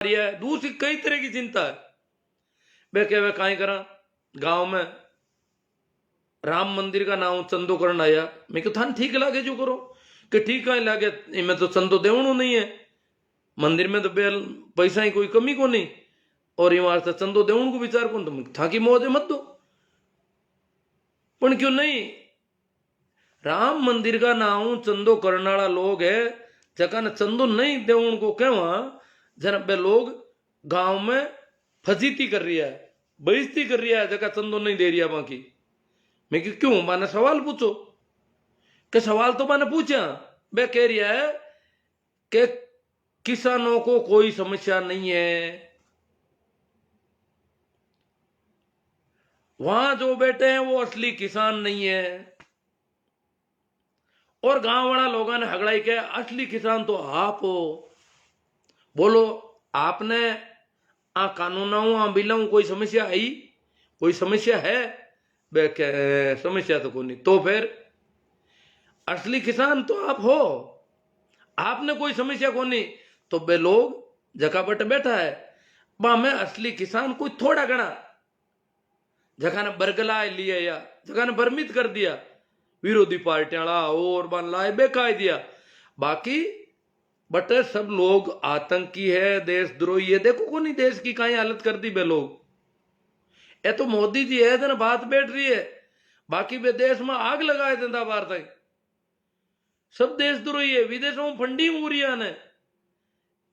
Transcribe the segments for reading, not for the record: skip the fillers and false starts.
रही है, दूसरी कई तरह की चिंता है। वे कह वे काई करा गांव में राम मंदिर का नाम चंदो करना आया, मैं क्यों थान ठीक लागे जो करो कि ठीक कहीं लागे, इनमें तो चंदो देवणो नहीं है, मंदिर में तो बेल पैसा ही कोई कमी को नहीं, और ये वास्ते चंदो देवण को विचार कौन, तुम था कि मौजे मत दो। पण क्यों नहीं, राम मंदिर का नाम चंदो करने वाला लोग है, जगह ने चंदो नहीं देवण को कहवा जरा बे लोग गांव में फजीती कर रही है, बेइज्जती कर रही है, जगह चंदो नहीं दे रही है बाकी। मैं क्यों माने सवाल पूछो, के सवाल तो मैंने पूछा, वे कह रही है कि किसानों को कोई समस्या नहीं है, वहां जो बैठे हैं वो असली किसान नहीं है, और गांव वाला लोगों ने हगड़ाई के असली किसान तो आप हो। बोलो आपने आ कानूनाऊ आ बिलाऊ कोई समस्या आई, कोई समस्या है? समस्या तो कोई नहीं, तो फिर असली किसान तो आप हो, आपने कोई समस्या को नहीं, तो बे लोग जगह बट बैठा है बा में असली किसान कोई थोड़ा गणा जगह ने बरगला लिया या जगह ने भ्रमित कर दिया विरोधी पार्टियां और बन लाए बेकाय दिया, बाकी बट सब लोग आतंकी है, देशद्रोही है। देखो को नहीं देश की कहीं हालत कर दी बे लोग, ये तो मोदी जी है जन बात बैठ रही है, बाकी बे देश में आग लगाए देता बार तक, सब देशद्रोही है, विदेशों में फंडिंग हो रही है।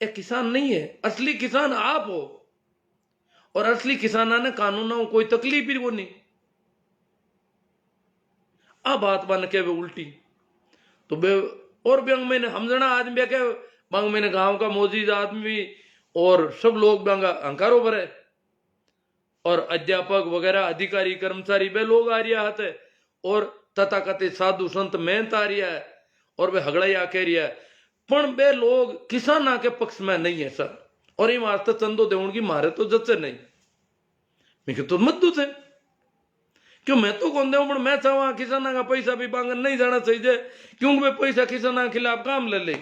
ये किसान नहीं है, असली किसान आप हो, और असली किसाना ने कानूनों कोई तकलीफ ही वो नहीं। आ बात बन के वे उल्टी तो बे और व्यंग मैंने हमजना आदमी के बंग मैंने गांव का मौजूद आदमी और सब लोग बंगा अंकारो भरे, और अध्यापक वगैरह अधिकारी कर्मचारी वे लोग आ रहा है, और तथाकथित साधु संत मेहनत आ रहा है, और वे हगड़ाई आके रहा है, पण वे लोग किसान के पक्ष में नहीं है सर, और ये वास्ते चंदो देवण की मारे तो जचे नहीं। मैं तो मत थे क्यों, मैं तो कौन देव, मैं चाहवा किसाना का पैसा भी बांगन नहीं जाना चाहिए, क्योंकि वे पैसा किसाना के खिलाफ काम ले ले,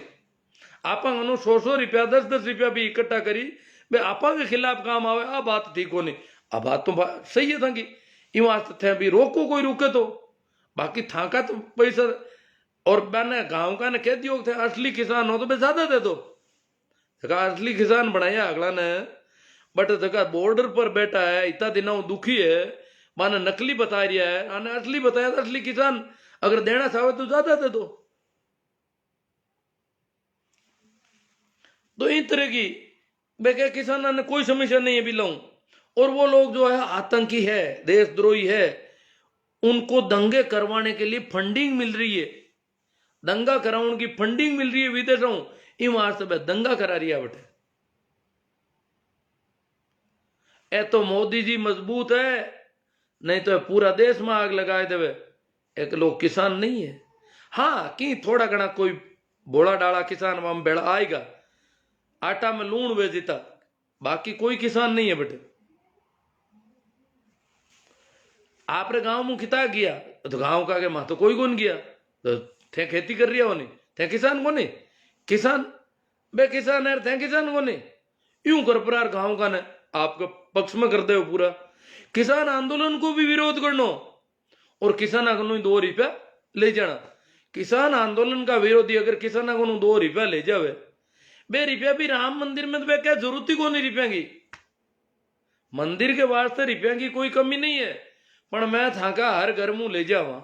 आपा 100 रुपया 10 रुपया भी इकट्ठा करी वे आपा के खिलाफ काम आवे, आ बात ठीक हो नहीं। आ बात तो सही है था कि वास्ते थे भी रोको कोई रुके तो, बाकी था का तो पैसा, और मैंने गांव का ने कह दियो थे असली किसान हो तो मैं ज्यादा दे दो, जगह असली किसान बनाया अगला ने, बट जगह बॉर्डर पर बैठा है इतना दिनों दुखी है, माने नकली बता रहा है, आने असली बताया तो असली किसान अगर देना चाहे तो ज्यादा दे दो। तो इस तरह की बेके किसानों ने कोई समस्या नहीं है बिलाऊं, और वो लोग जो है आतंकी है, देशद्रोही है, उनको दंगे करवाने के लिए फंडिंग मिल रही है, दंगा कराने की फंडिंग मिल रही है विदेशों, ईमार से दंगा करा रही है बटे। ए तो मोदी जी मजबूत है, नहीं तो पूरा देश में आग लगाए देवे, एक लोग किसान नहीं है। हाँ कि थोड़ा घना कोई बोला डाला किसान वहां बेड़ा आएगा, आटा में लूण बेचता, बाकी कोई किसान नहीं है बेटे। आपरे गांव में किता गया तो गांव का के मां तो कोई कौन गया, तो थे खेती कर रहा हो नहीं, थे किसान को नहीं, किसान बे किसान है थे किसान को नहीं, यूं कर प्रार गांव का ने आपके पक्ष में कर दे पूरा। किसान आंदोलन को भी विरोध करना और किसान को 2 रुपया ले जाना, किसान आंदोलन का विरोधी अगर किसान को 2 रुपया ले जावे, बे रुपया भी राम मंदिर में तो क्या जरूरत ही को नहीं रुपया की, मंदिर के वास्ते रुपया की कोई कमी नहीं है, पर मैं था का हर घर मुंह ले जावा,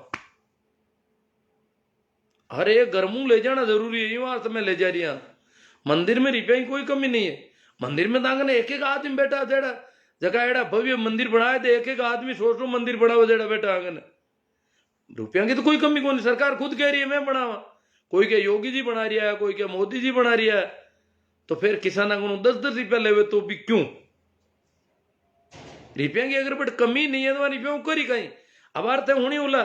हर एक घर मुंह ले जाना जरूरी है, ये वास्ते मैं ले जा रही हूं। मंदिर में रुपया की कोई कमी नहीं है, मंदिर में तांग ने एक आदमी बैठा जेड़ा जगह एड़ा भव्य मंदिर बनाए थे, एक आदमी 100 मंदिर बनाओ जेड़ा बैठा आंगन, रुपया की तो कोई कमी को नहीं, सरकार खुद कह रही है मैं बनावा, कोई क्या योगी जी बना रहा है, कोई क्या मोदी जी बना रहा है, तो फिर किसान को 10 रुपया लेवे तो भी क्यों, रुपया की अगर बट कमी नहीं है तो रुपया करी कहीं। अब अर्थ होनी उला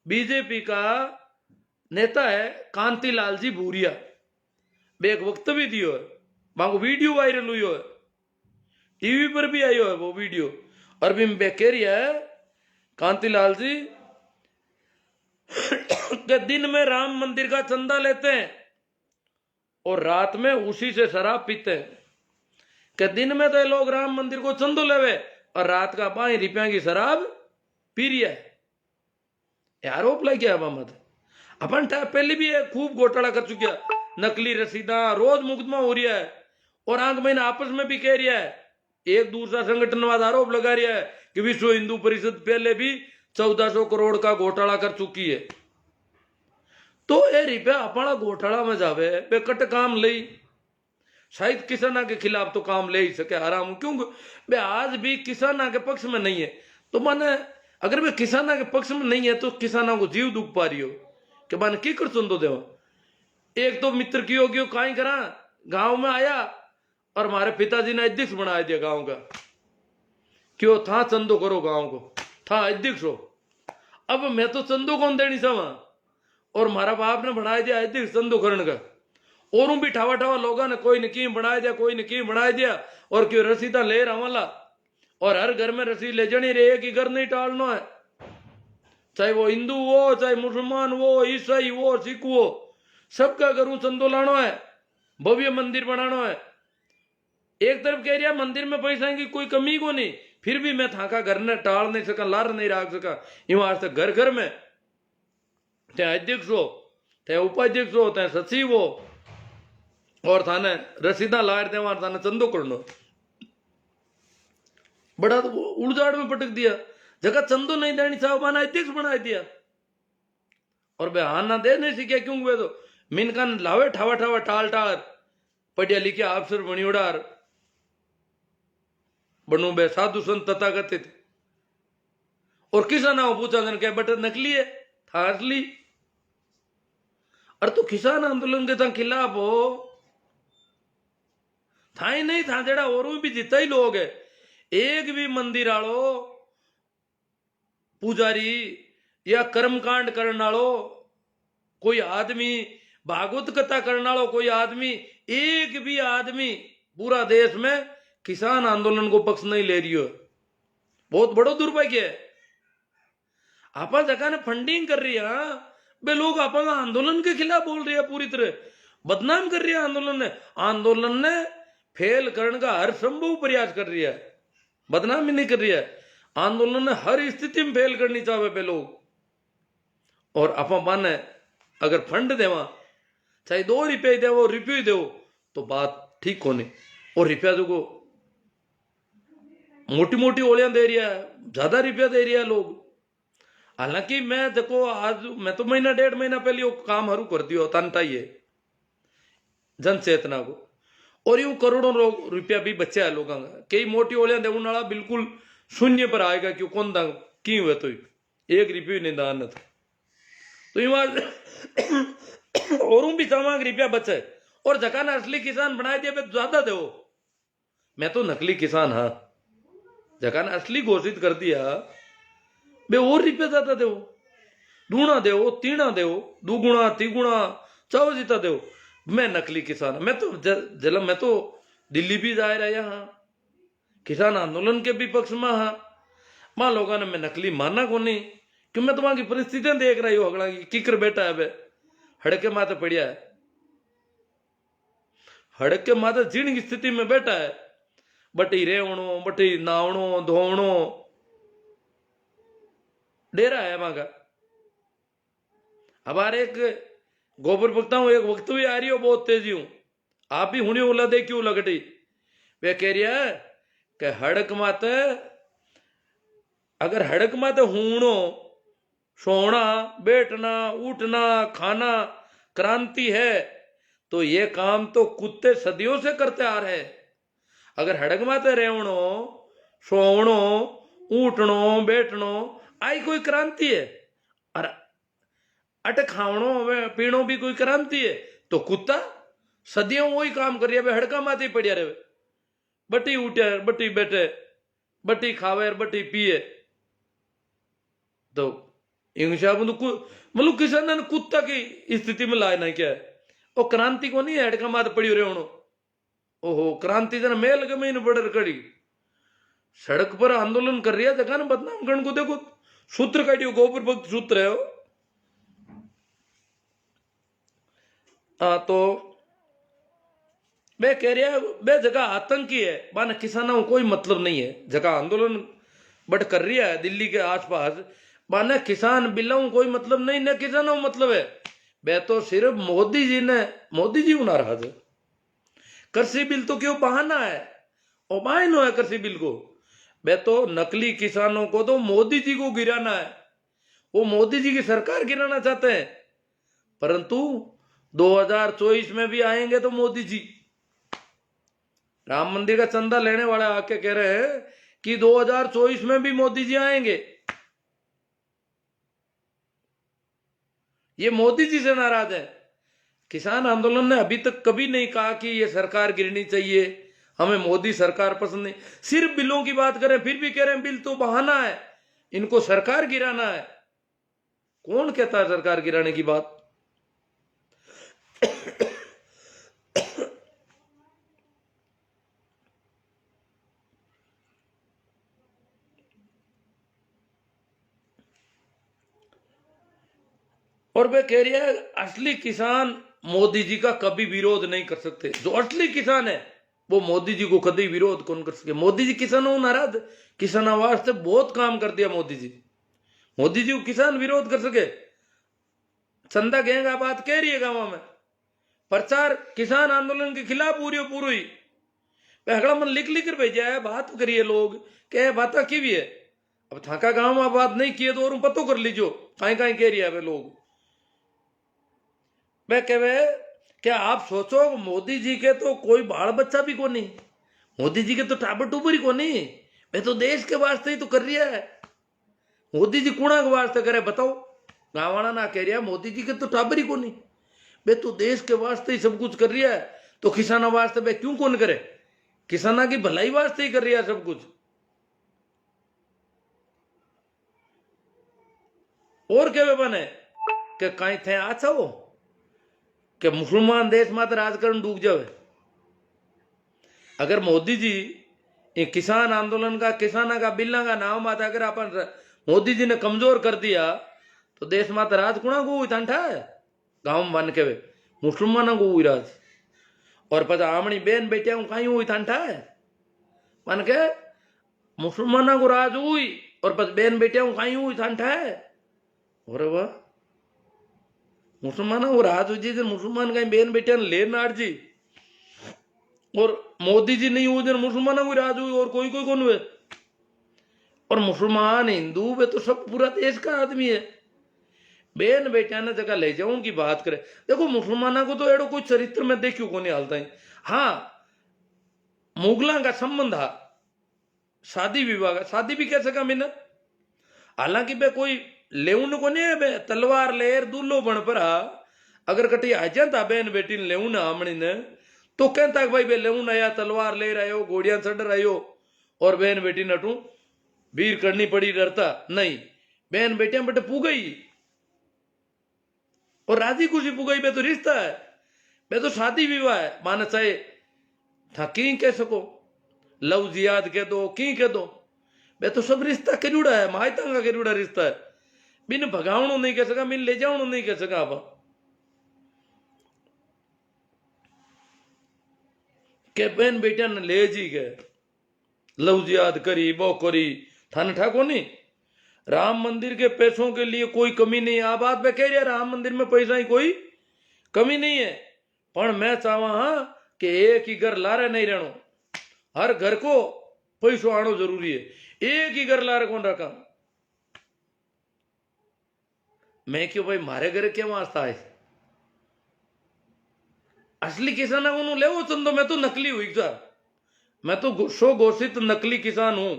बीजेपी का नेता है कांतिलाल जी भूरिया, बे एक वक्तव्य दियो है, वहां वीडियो वायरल हुई है, टीवी पर भी आयो है वो वीडियो, और भी बे कह रही है कांतिलाल जी के दिन में राम मंदिर का चंदा लेते हैं और रात में उसी से शराब पीते हैं, कि दिन में तो ये लोग राम मंदिर को चंदो लेवे और रात का 5 रुपया की शराब पी रही है। आरोप लग गया मत अपन पहले भी खूब घोटाला कर चुके, नकली रसीदा रोज मुकदमा हो रहा है और आंख महीना आपस में भी कह रहा है। एक दूसरा संगठनवाद आरोप लगा रहा है कि विश्व हिंदू परिषद पहले भी 1400 करोड़ का घोटाला कर चुकी है। तो ये रुपया अपना घोटाला में जावे बेकट काम ले, शायद किसाना के खिलाफ तो काम ले ही सके आराम, क्योंकि बे आज भी किसाना के पक्ष में नहीं है। तो माने अगर वे किसाना के पक्ष में नहीं है तो किसाना को जीव दुख पा रही हो कि माने की कर सुन दो देवा। एक तो मित्र की होगी काई करा, गांव में आया और हमारे पिताजी ने अध्यक्ष बना दिया गांव का, क्यों था चंदो करो गांव को, था अध्यक्ष हो। अब मैं तो चंदो कौन देनी सवा और हमारा बाप ने बना दिया अध्यक्ष चंदो करण का, और भी ठावा ठावा लोगों ने कोई ने की बना दिया, कोई ने की बना दिया, और क्यों रसीदा ले रहा वाला, और हर घर में रसीद ले जानी रे, एक ही घर नहीं टालना है, चाहे वो हिंदू हो, चाहे मुसलमान हो, ईसाई हो, सिख हो, सबका घरों चंदो लाना है, भव्य मंदिर बनाना है। एक तरफ कह रहा मंदिर में पैसा की कोई कमी को नहीं, फिर भी मैं थाका घर ने टाल नहीं सका, लार नहीं रख सका। आज तक घर घर में चाहे अध्यक्ष हो, चाहे उपाध्यक्ष हो, चाहे सचिव हो, और थाने रसीदा लार दे थाने चंदो करनो, बड़ा तो उड़जाड़ में पटक दिया। जगह चंदो नहीं देनी चाहो माना अध्यक्ष बना दिया, और बे हाँ ना दे नहीं सीखे, क्यों वे तो मिनका लावे ठावा ठावा टाल टाल पढ़िया लिखे अफसर बनी उड़ार बनू बे साधु संत तथाकथित, और किसाना को पूछा जन क्या बट नकली है था असली। और तो किसान आंदोलन के खिलाफ हो था ही नहीं था, जड़ा और भी जितना ही लोग है, एक भी मंदिर आलो पुजारी या कर्मकांड करने वालो कोई आदमी, भागवत कथा करने वालो कोई आदमी, एक भी आदमी पूरा देश में किसान आंदोलन को पक्ष नहीं ले रही हो। बहुत बड़ो दुर्भाग्य है। आप जगह ने फंडिंग कर रही है बे, लोग आप आंदोलन के खिलाफ बोल रहे हैं, पूरी तरह बदनाम कर रही है आंदोलन ने फेल करने का हर संभव प्रयास कर रही है, बदनाम ही नहीं कर रही है। आंदोलन ने हर स्थिति में फेल करनी चाहे पे लोग, और आप माने अगर फंड देवा चाहे 2 रुपये देवो रुपये दो तो बात ठीक होने, और रुपया जो को मोटी मोटी ओलियां दे रहा है, ज्यादा रुपया दे रहा है लोग। हालांकि मैं देखो आज मैं तो महीना 1.5 महीना पहले वो काम हरू कर दियो तनता ही है जन चेतना को, और यूं करोड़ों रुपया भी बचा है लोगों का। कई मोटी ओलियां देने वाला बिल्कुल शून्य पर आएगा, क्यों कौन दांग की हुए तो 1 रुपये नहीं दान था, तो और भी चावांग रुपया बचे, और जगह ने असली किसान बनाए दिया बे ज्यादा दो। मैं तो नकली किसान, हाँ जगह ने असली घोषित कर दिया बे और रुपया ज्यादा दो, दूना दो, तीना दो, दुगुना तिगुना चाहो जीता दो। मैं नकली किसान, मैं तो मैं तो दिल्ली भी जा रहा यहाँ किसान आंदोलन के भी पक्ष में, हाँ मां लोगों ने मैं नकली माना को नहीं, क्यों मैं तुम्हारी परिस्थितियां देख रही हूँ। अगला किकर बैठा है बे, हड़के माथे पड़िया है, हड़के माथे जीण की स्थिति में बैठा है, बटी रेवणो, बटी नावणो, धोवणो डेरा है वहां का। अब एक गोबर भक्ता हूं, एक वक्त भी आ रही हो बहुत तेजी हूं, आप भी हुनी उला दे क्यों लगटी, वे कह रही है कि हड़क माते, अगर हड़क माते हूणो सोना बैठना उठना खाना क्रांति है तो ये काम तो कुत्ते सदियों से करते आ रहे। अगर हड़क माते रेवणो सोवणो उठनो बैठनो आई कोई क्रांति है, और अट खावणो पीणो भी कोई क्रांति है, तो कुत्ता सदियों वही काम कर रही है, हड़का माते ही पड़िया रहे, बटी उठे बटी बैठे बटी खावे बटी पिए। तो मतलब किसान ने कुत्ता की स्थिति में लाए ना क्या है, और क्रांति को नहीं हड़का मात पड़ी रहे होनो। ओहो क्रांति जन मेल गमे बड़र कड़ी सड़क पर आंदोलन कर रही है, जगह ना बदनाम गण को देखो सूत्र काटियो, गोबर भक्त सूत्र है वो। तो मैं कह रहा बे जगह आतंकी है माना किसानों को कोई मतलब नहीं है। जगह आंदोलन बट कर रही है दिल्ली के आसपास माना किसान बिलों कोई मतलब नहीं न किसानों मतलब है। वे तो सिर्फ मोदी जी नाराज है। कृषि बिल तो क्यों बहाना है और बहाना है कृषि बिल को। वे तो नकली किसानों को तो मोदी जी को गिराना है। वो मोदी जी की सरकार गिराना चाहते हैं। परंतु 2024 में भी आएंगे तो मोदी जी राम मंदिर का चंदा लेने वाले आके कह रहे हैं कि 2024 में भी मोदी जी आएंगे। ये मोदी जी से नाराज है। किसान आंदोलन ने अभी तक कभी नहीं कहा कि ये सरकार गिरनी चाहिए, हमें मोदी सरकार पसंद नहीं। सिर्फ बिलों की बात करें फिर भी कह रहे हैं बिल तो बहाना है, इनको सरकार गिराना है। कौन कहता है सरकार गिराने की बात? और वे कह रही है असली किसान मोदी जी का कभी विरोध नहीं कर सकते। जो असली किसान है वो मोदी जी को कभी विरोध कौन कर सके। मोदी जी किसानों नाराज, किसानों वास्ते बहुत काम कर दिया मोदी जी। मोदी जी को किसान विरोध कर सके? चंदा गहंगा बात कह रही है गांव में, प्रचार किसान आंदोलन के खिलाफ पूरी पहला मन लिख लिख कर भेजा है। बात करिए लोग क्या बात की भी है। अब थाका गांव में बात नहीं किए तो और पतो कर लीजो कहीं कहीं कह रही है वे लोग। मैं कहे क्या आप सोचो मोदी जी के तो कोई बाल बच्चा भी को नहीं, मोदी जी के तो टाबर टूबर ही को नहीं। वे तो देश के वास्ते ही तो कर रही है। मोदी जी कुणा के वास्ते करे बताओ? गाँव वाला ना कह रहा मोदी जी के तो टाबर ही को नहीं। वे तो देश के वास्ते ही सब कुछ कर रही है। तो किसानों वास्ते वे क्यों कौन करे? किसाना की भलाई वास्ते ही कर रही है सब कुछ। और क्या बने कि कहीं थे अच्छा हो कि मुसलमान देश में तो राजकारण डूब जावे। अगर मोदी जी किसान आंदोलन का किसाना का बिल्ला का नाम आता अगर अपन मोदी जी ने कमजोर कर दिया तो देश में तो राज कुणा को ठंडा है। गांव में बन के वे मुसलमानों को हुई राज और पता आमणी बेन बेटिया को कहीं हुई ठंडा है मन के मुसलमानों को राज हुई और बस बेन बेटिया को कहीं हुई ठंडा है। और वाह मुसलमानों को राज हुई जी मुसलमान कहीं बेन बेटिया ने ले नार जी और मोदी जी नहीं हुए मुसलमानों को राज हुई और कोई कौन हुए। और मुसलमान हिंदू वे तो सब पूरा देश का आदमी है। बेन बेटिया ने जगह ले जाऊं की बात करे। देखो मुसलमानों को तो एडो कोई चरित्र में देखियो को नहीं हालता है। हाँ मुगलों का संबंध है शादी विवाह का, शादी भी कह सका मैंने। हालांकि बे कोई लेउन को नहीं है बे तलवार लेर दूल्हो बन पर अगर कटी आ जाता बेन बेटी ने लेउन आमणी ने तो कहता भाई बे लेउन आया तलवार ले रहे घोड़िया चढ़ रहे हो और बेन बेटी नटू वीर करनी पड़ी डरता नहीं। बेन बेटिया बटे पू गई और राजी खुशी पू गई। बे तो रिश्ता है, बे तो शादी विवाह है। माना चाहे था की कह सको लव जियाद कह दो की कह दो बे तो सब रिश्ता करूड़ा है। मायता का करूड़ा रिश्ता है। बिन भगावणो नहीं कह सका बिन ले जावणो नहीं कह सका। आप के बेन बेटिया ने ले जी गए लव जियाद करी वो करी थाने ठाको नहीं। राम मंदिर के पैसों के लिए कोई कमी नहीं है। आप बात में कह रहे राम मंदिर में पैसा ही कोई कमी नहीं है। पर मैं चाहवा हाँ कि एक ही घर लारे नहीं रहनो, हर घर को पैसों आनो जरूरी है। एक ही घर लारे कौन रखा मैं क्यों भाई मारे घर क्या वास्ता है। असली किसान है ले वो चंदो। मैं तो नकली हुई सर, मैं तो शो घोषित नकली किसान हूं।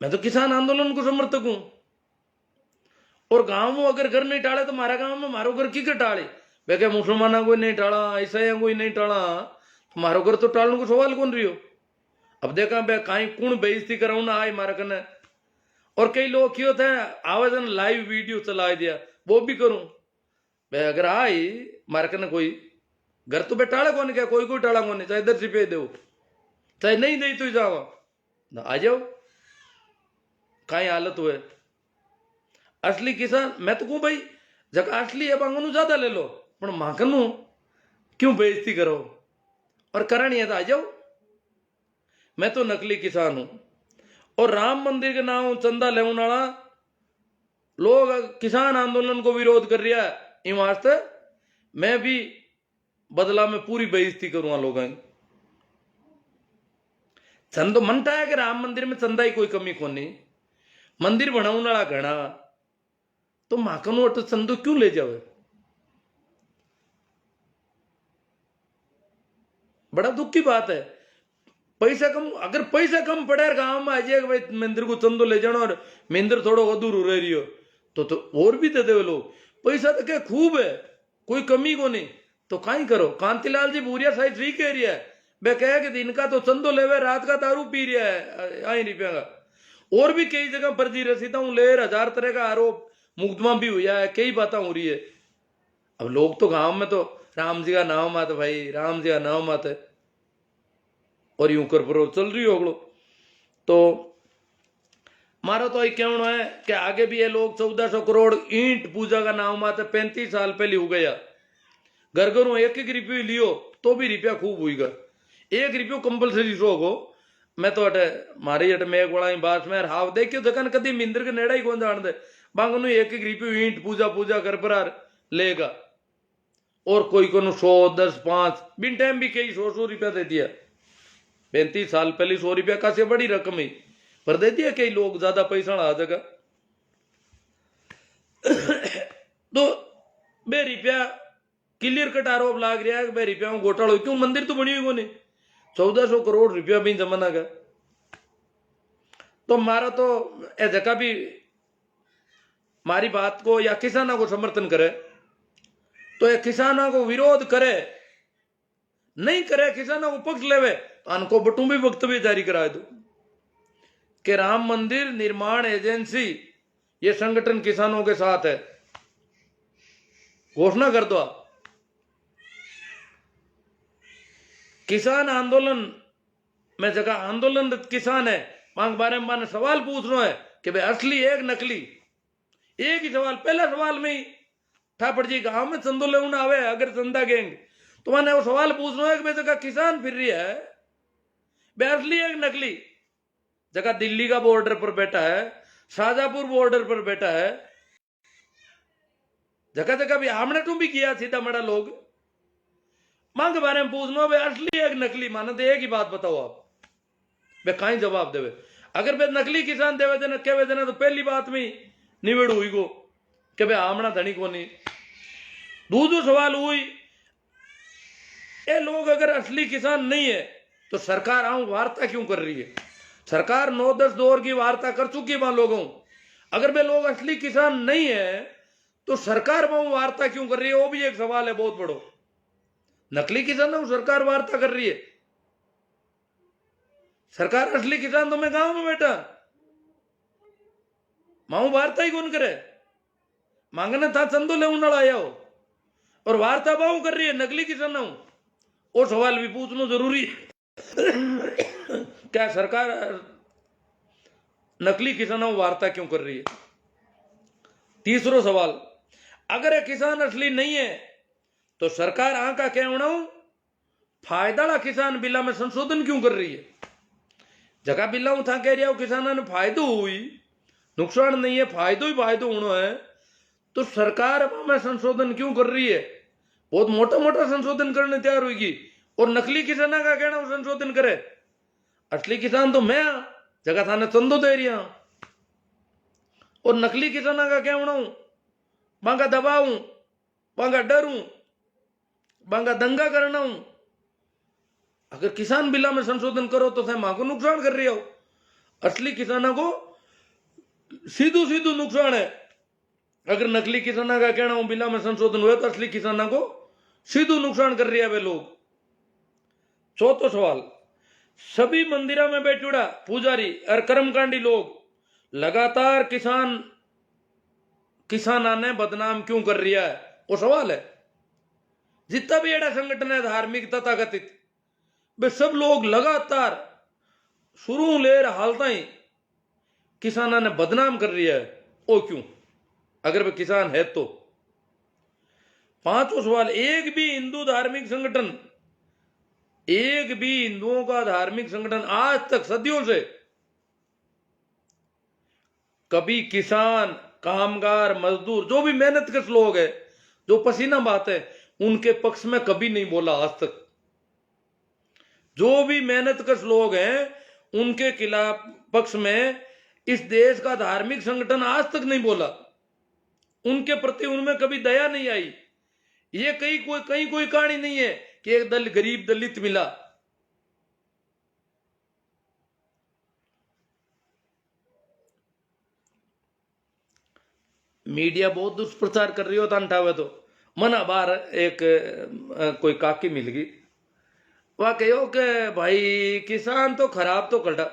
मैं तो किसान आंदोलन को समर्थक हूं। और गांव में अगर घर नहीं टाले तो मारा गांव में मारो घर की टाले वे क्या मुसलमाना कोई नहीं टाला ईसाई कोई नहीं टाला तो मारो घर तो टालने को सवाल कौन रही हो। अब देखा बे कहीं कौन बेइज्जती कराऊ ना आई मारा कने। और कई लोग क्यों थे आवेदन लाइव वीडियो चला दिया वो भी करूं बे अगर आई मारा कने कोई घर तो बे टाला कौन क्या कोई टाला कौन चाहे इधर से दो चाहे नहीं दे तो जाओ ना आ जाओ कई हालत हुए। असली किसान मैं तो कहूं भाई जगह असली है बांगनू ज्यादा ले लो पर माखनू क्यों बेइज्जती करो। और करण ये तो आ जाओ, मैं तो नकली किसान हूं। और राम मंदिर के नाम चंदा लेने वाला लोग किसान आंदोलन को विरोध कर रहा है, इन वास्ते मैं भी बदला में पूरी बेइज्जती करूंगा लोगों की। चंदो मनता है कि राम मंदिर में चंदा ही कोई कमी को नहीं, मंदिर बनाने वाला घना, तो माकनो तो चंदो क्यों ले जावे? बड़ा दुख की बात है। पैसा कम, अगर पैसा कम पड़े गांव में आ जाए भाई मंदिर को चंदो ले जाना और मंदिर थोड़ा अधूरो रह रही हो तो और भी दे दे लोग। पैसा तो क्या खूब है, कोई कमी को नहीं, तो काई करो। कांतिलाल जी भूरिया साइड ठीक कह रही है, वे कहे कि दिन का तो चंदो लेवे, रात का दारू पी रहा है आई रुपया का। और भी कई जगह फर्जी रसीदा ले 1000 तरह का आरोप मुकदमा भी हुआ है, कई बातें हो रही है। अब लोग तो गांव में तो राम जी का नाम आते भाई, राम जी का नाम आते और यूं कर पर चल रही होगलो। तो मारो तो ये कहना है कि आगे भी ये लोग 1400 करोड़ ईंट पूजा का नाम आते 35 साल पहले हो गया। घर घरों एक एक रुपये लियो तो भी रुपया खूब हुईगा, 1 रुपयो कंपलसरी शो हो। मैं तो अटे मारी अटे मैं बड़ा बात में हाव देखियो जगन कदी मिंदर के नेड़ा ही कौन जान दे, बांगनु एक एक रुपयो ईंट पूजा पूजा कर पर लेगा। और कोई को 100 10 5 बिन टाइम भी कई 100 रुपया दे दिया। 35 साल पहले 100 रुपया का से बड़ी रकम ही पर दे दिया कई लोग, ज्यादा पैसा आ जाएगा। तो बे रुपया क्लियर कट आरोप लाग रहा है कि बे रुपया में घोटाला क्यों? मंदिर तो बनी हुई को नहीं, 1400 करोड़ रुपया भी जमाना का। तो मारा तो ए जगह भी मारी बात को या किसानों को समर्थन करे तो ये किसानों को विरोध करे, नहीं करे किसानों को पक्ष लेवे तो उनको बटू भी वक्तव्य जारी करा दो कि राम मंदिर निर्माण एजेंसी ये संगठन किसानों के साथ है, घोषणा कर दो। किसान आंदोलन में जगह आंदोलनरत किसान है, मांग बारे में सवाल पूछ रहा है कि भाई असली एक नकली, एक ही सवाल। पहला सवाल में ही ठापर जी गांव में चंदो लेना आवे अगर चंदा गेंग तो मैंने वो सवाल पूछ रहा है कि भाई जगह किसान फिर रही है, भाई असली एक नकली। जगह दिल्ली का बॉर्डर पर बैठा है, शाहजहांपुर बॉर्डर पर बैठा है, जगह जगह भी आमने तुम भी किया सीधा मड़ा लोग मांग के बारे में पूछना भाई असली एक नकली, माना तो एक ही बात बताओ आप, वे कहीं जवाब देवे। अगर वे नकली किसान देवे देना कहे देना तो पहली बात में निवेड़ हुई को कि भाई आमना धनी को नहीं। दूसरा सवाल हुई ये लोग अगर असली किसान नहीं है तो सरकार आऊं वार्ता क्यों कर रही है? सरकार 9-10 दौर की वार्ता कर चुकी है लोगों। अगर वे लोग असली किसान नहीं है तो सरकार वहां वार्ता क्यों कर रही है? वो भी एक सवाल है बहुत बड़ो। नकली किसान सरकार वार्ता कर रही है, सरकार असली किसान तो मैं गांव में बैठा माऊ वार्ता ही कौन करे? मांगने था चंदो ले उन्ना आया हो और वार्ता बाऊ कर रही है नकली किसान। और सवाल भी पूछना जरूरी क्या सरकार नकली किसानों वार्ता क्यों कर रही है? तीसरा सवाल, अगर ये किसान असली नहीं है तो सरकार का कहना फायदा किसान बिला में संशोधन क्यों कर रही है? जगह बिला था कह रहा हो किसानों ने फायदो हुई, नुकसान नहीं है, फायदो ही फायदो होना है, तो सरकार में संशोधन क्यों कर रही है? बहुत मोटा मोटा संशोधन करने तैयार होगी और नकली किसान का कहना संशोधन करे। असली किसान तो मैं जगह थाने चंदो दे रही हूं और नकली किसान का कहना बांगा दबाऊं, बांगा डरूं, बांगा दंगा करना हूं। अगर किसान बिला में संशोधन करो तो मां को नुकसान कर रही हो। असली किसानों को सीधू सीधू नुकसान है। अगर नकली किसानों का कहना हूं बिला में संशोधन हुए तो असली किसानों को सीधू नुकसान कर रही है वे लोग। चौथा सवाल, सभी मंदिरों में बैठुड़ा पुजारी और कर्मकांडी लोग लगातार किसाना ने बदनाम क्यों कर रही है? वो सवाल है। जितना भी एड़ा संगठन है धार्मिक तथाकथित वे सब लोग लगातार शुरू ले हालता ही किसाना ने बदनाम कर रही है। वो क्यों अगर वे किसान है तो? पांचवा सवाल, एक भी हिंदू धार्मिक संगठन एक भी हिंदुओं का धार्मिक संगठन आज तक सदियों से कभी किसान, कामगार, मजदूर, जो भी मेहनत कश लोग है, जो पसीना बहाते हैं, उनके पक्ष में कभी नहीं बोला आज तक। जो भी मेहनत कश लोग हैं उनके खिलाफ पक्ष में इस देश का धार्मिक संगठन आज तक नहीं बोला। उनके प्रति उनमें कभी दया नहीं आई। ये कहीं कोई कहानी नहीं है कि एक दल गरीब दलित मिला। मीडिया बहुत दुष्प्रचार कर रही होता अंठावे तो मना बार एक कोई काकी मिल गई, वह कहो कि भाई किसान तो खराब तो कटा।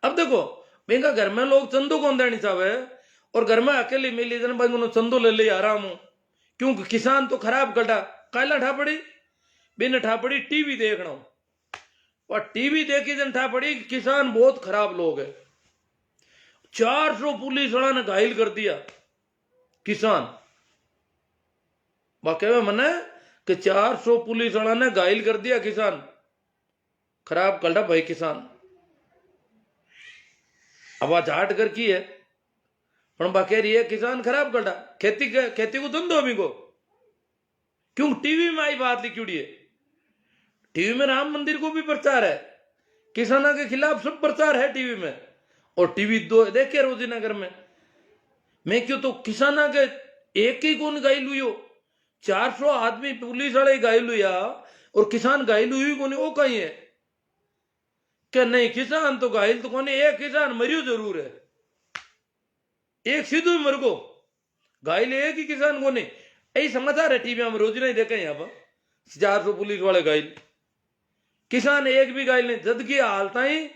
अब देखो मेरा घर में लोग चंदो कौन देनी चाहे और घर में अकेले मिली जन भाई चंदो ले ले आराम हूं, क्योंकि किसान तो खराब कटा। काला ठापड़ी बिन ठापड़ी टीवी देखना और टीवी देखी जन ठापड़ी किसान बहुत खराब लोग है। 400 पुलिस वाला ने घायल कर दिया किसान। वाकई में मना कि 400 पुलिस वाला ने घायल कर दिया किसान। खराब कल्टा भाई किसान। अब आ झाट कर की है पर बाकी रही है किसान खराब कल्टा। खेती को धंधो अभी को क्यों टीवी में आई बात लिखी है। टीवी में राम मंदिर को भी प्रचार है, किसानों के खिलाफ सब प्रचार है टीवी में। और टीवी दो देखे रोजीनगर में मैं क्यों तो किसानों के एक ही कौन घायल हुई हो। 400 आदमी पुलिस वाले घायल हुआ और किसान घायल हुई कौन, वो कहीं है क्या? नहीं, किसान तो घायल तो कौन, एक किसान मरियो जरूर है, एक सीधो ही मर गो, घायल एक ही किसान को नहीं। यही समाचार है टीवी में रोज नहीं देखे यहाँ पर 400 पुलिस वाले घायल, किसान एक भी घायल नहीं। जबकि हालत ही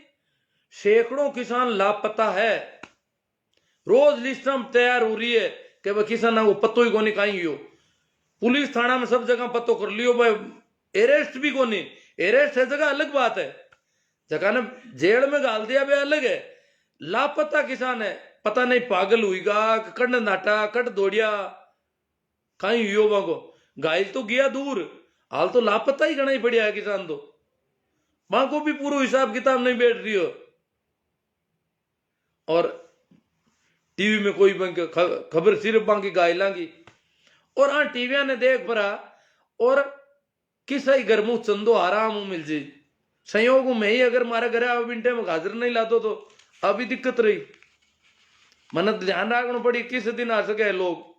सैकड़ों किसान लापता है। रोज लिस्ट तैयार हो रही है कि भाई किसान को पत्तो ही कोनी कहीं हो। पुलिस थाना में सब जगह पत्तो कर लियो भाई, अरेस्ट भी कोनी। अरेस्ट है जगह अलग बात है, जगह ने जेल में डाल दिया भाई अलग है। लापता किसान है, पता नहीं पागल हुईगा कट नाटा कट दौड़िया कहीं हुई को। घायल तो गया दूर, हाल तो लापता ही गणा ही पड़ा है किसान तो। वहां को भी पूरा हिसाब किताब नहीं बैठ रही हो। और टीवी में कोई खबर सिर्फ बाकी घायला की। और हाँ टीविया ने देख पड़ा और किसा ही घर मुंह चंदो आराम मिल जाए। संयोग में ही अगर मारे घर अब मिनटे में हाजिर नहीं लादो तो अभी दिक्कत रही। मन ध्यान रखना पड़ी किस दिन आ सके लोग।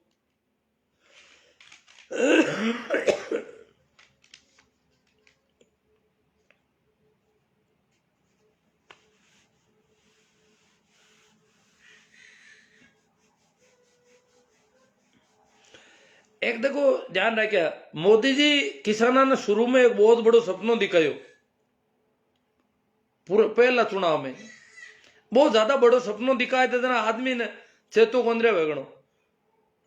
एक देखो ध्यान रखे मोदी जी किसानों ने शुरू में एक बहुत बड़ो सपनों दिखायो। पूरा पहला चुनाव में बहुत ज्यादा बड़ो सपनों दिखाए थे जना आदमी ने चेतो कोंद्रे वेगणो।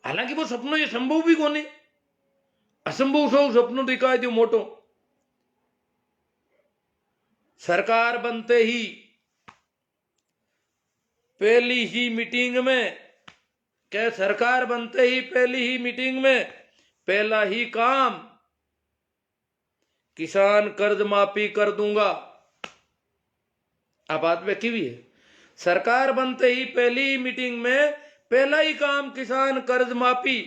हालांकि वो सपनों ये संभव भी कोनी, असंभव सो सपनों दिखाए दियो मोटो। सरकार बनते ही पहली ही मीटिंग में क्या, सरकार बनते ही पहली ही मीटिंग में पहला ही काम किसान कर्ज माफी कर दूंगा। अब बात में की है, सरकार बनते ही पहली ही मीटिंग में पहला ही काम किसान कर्ज माफी,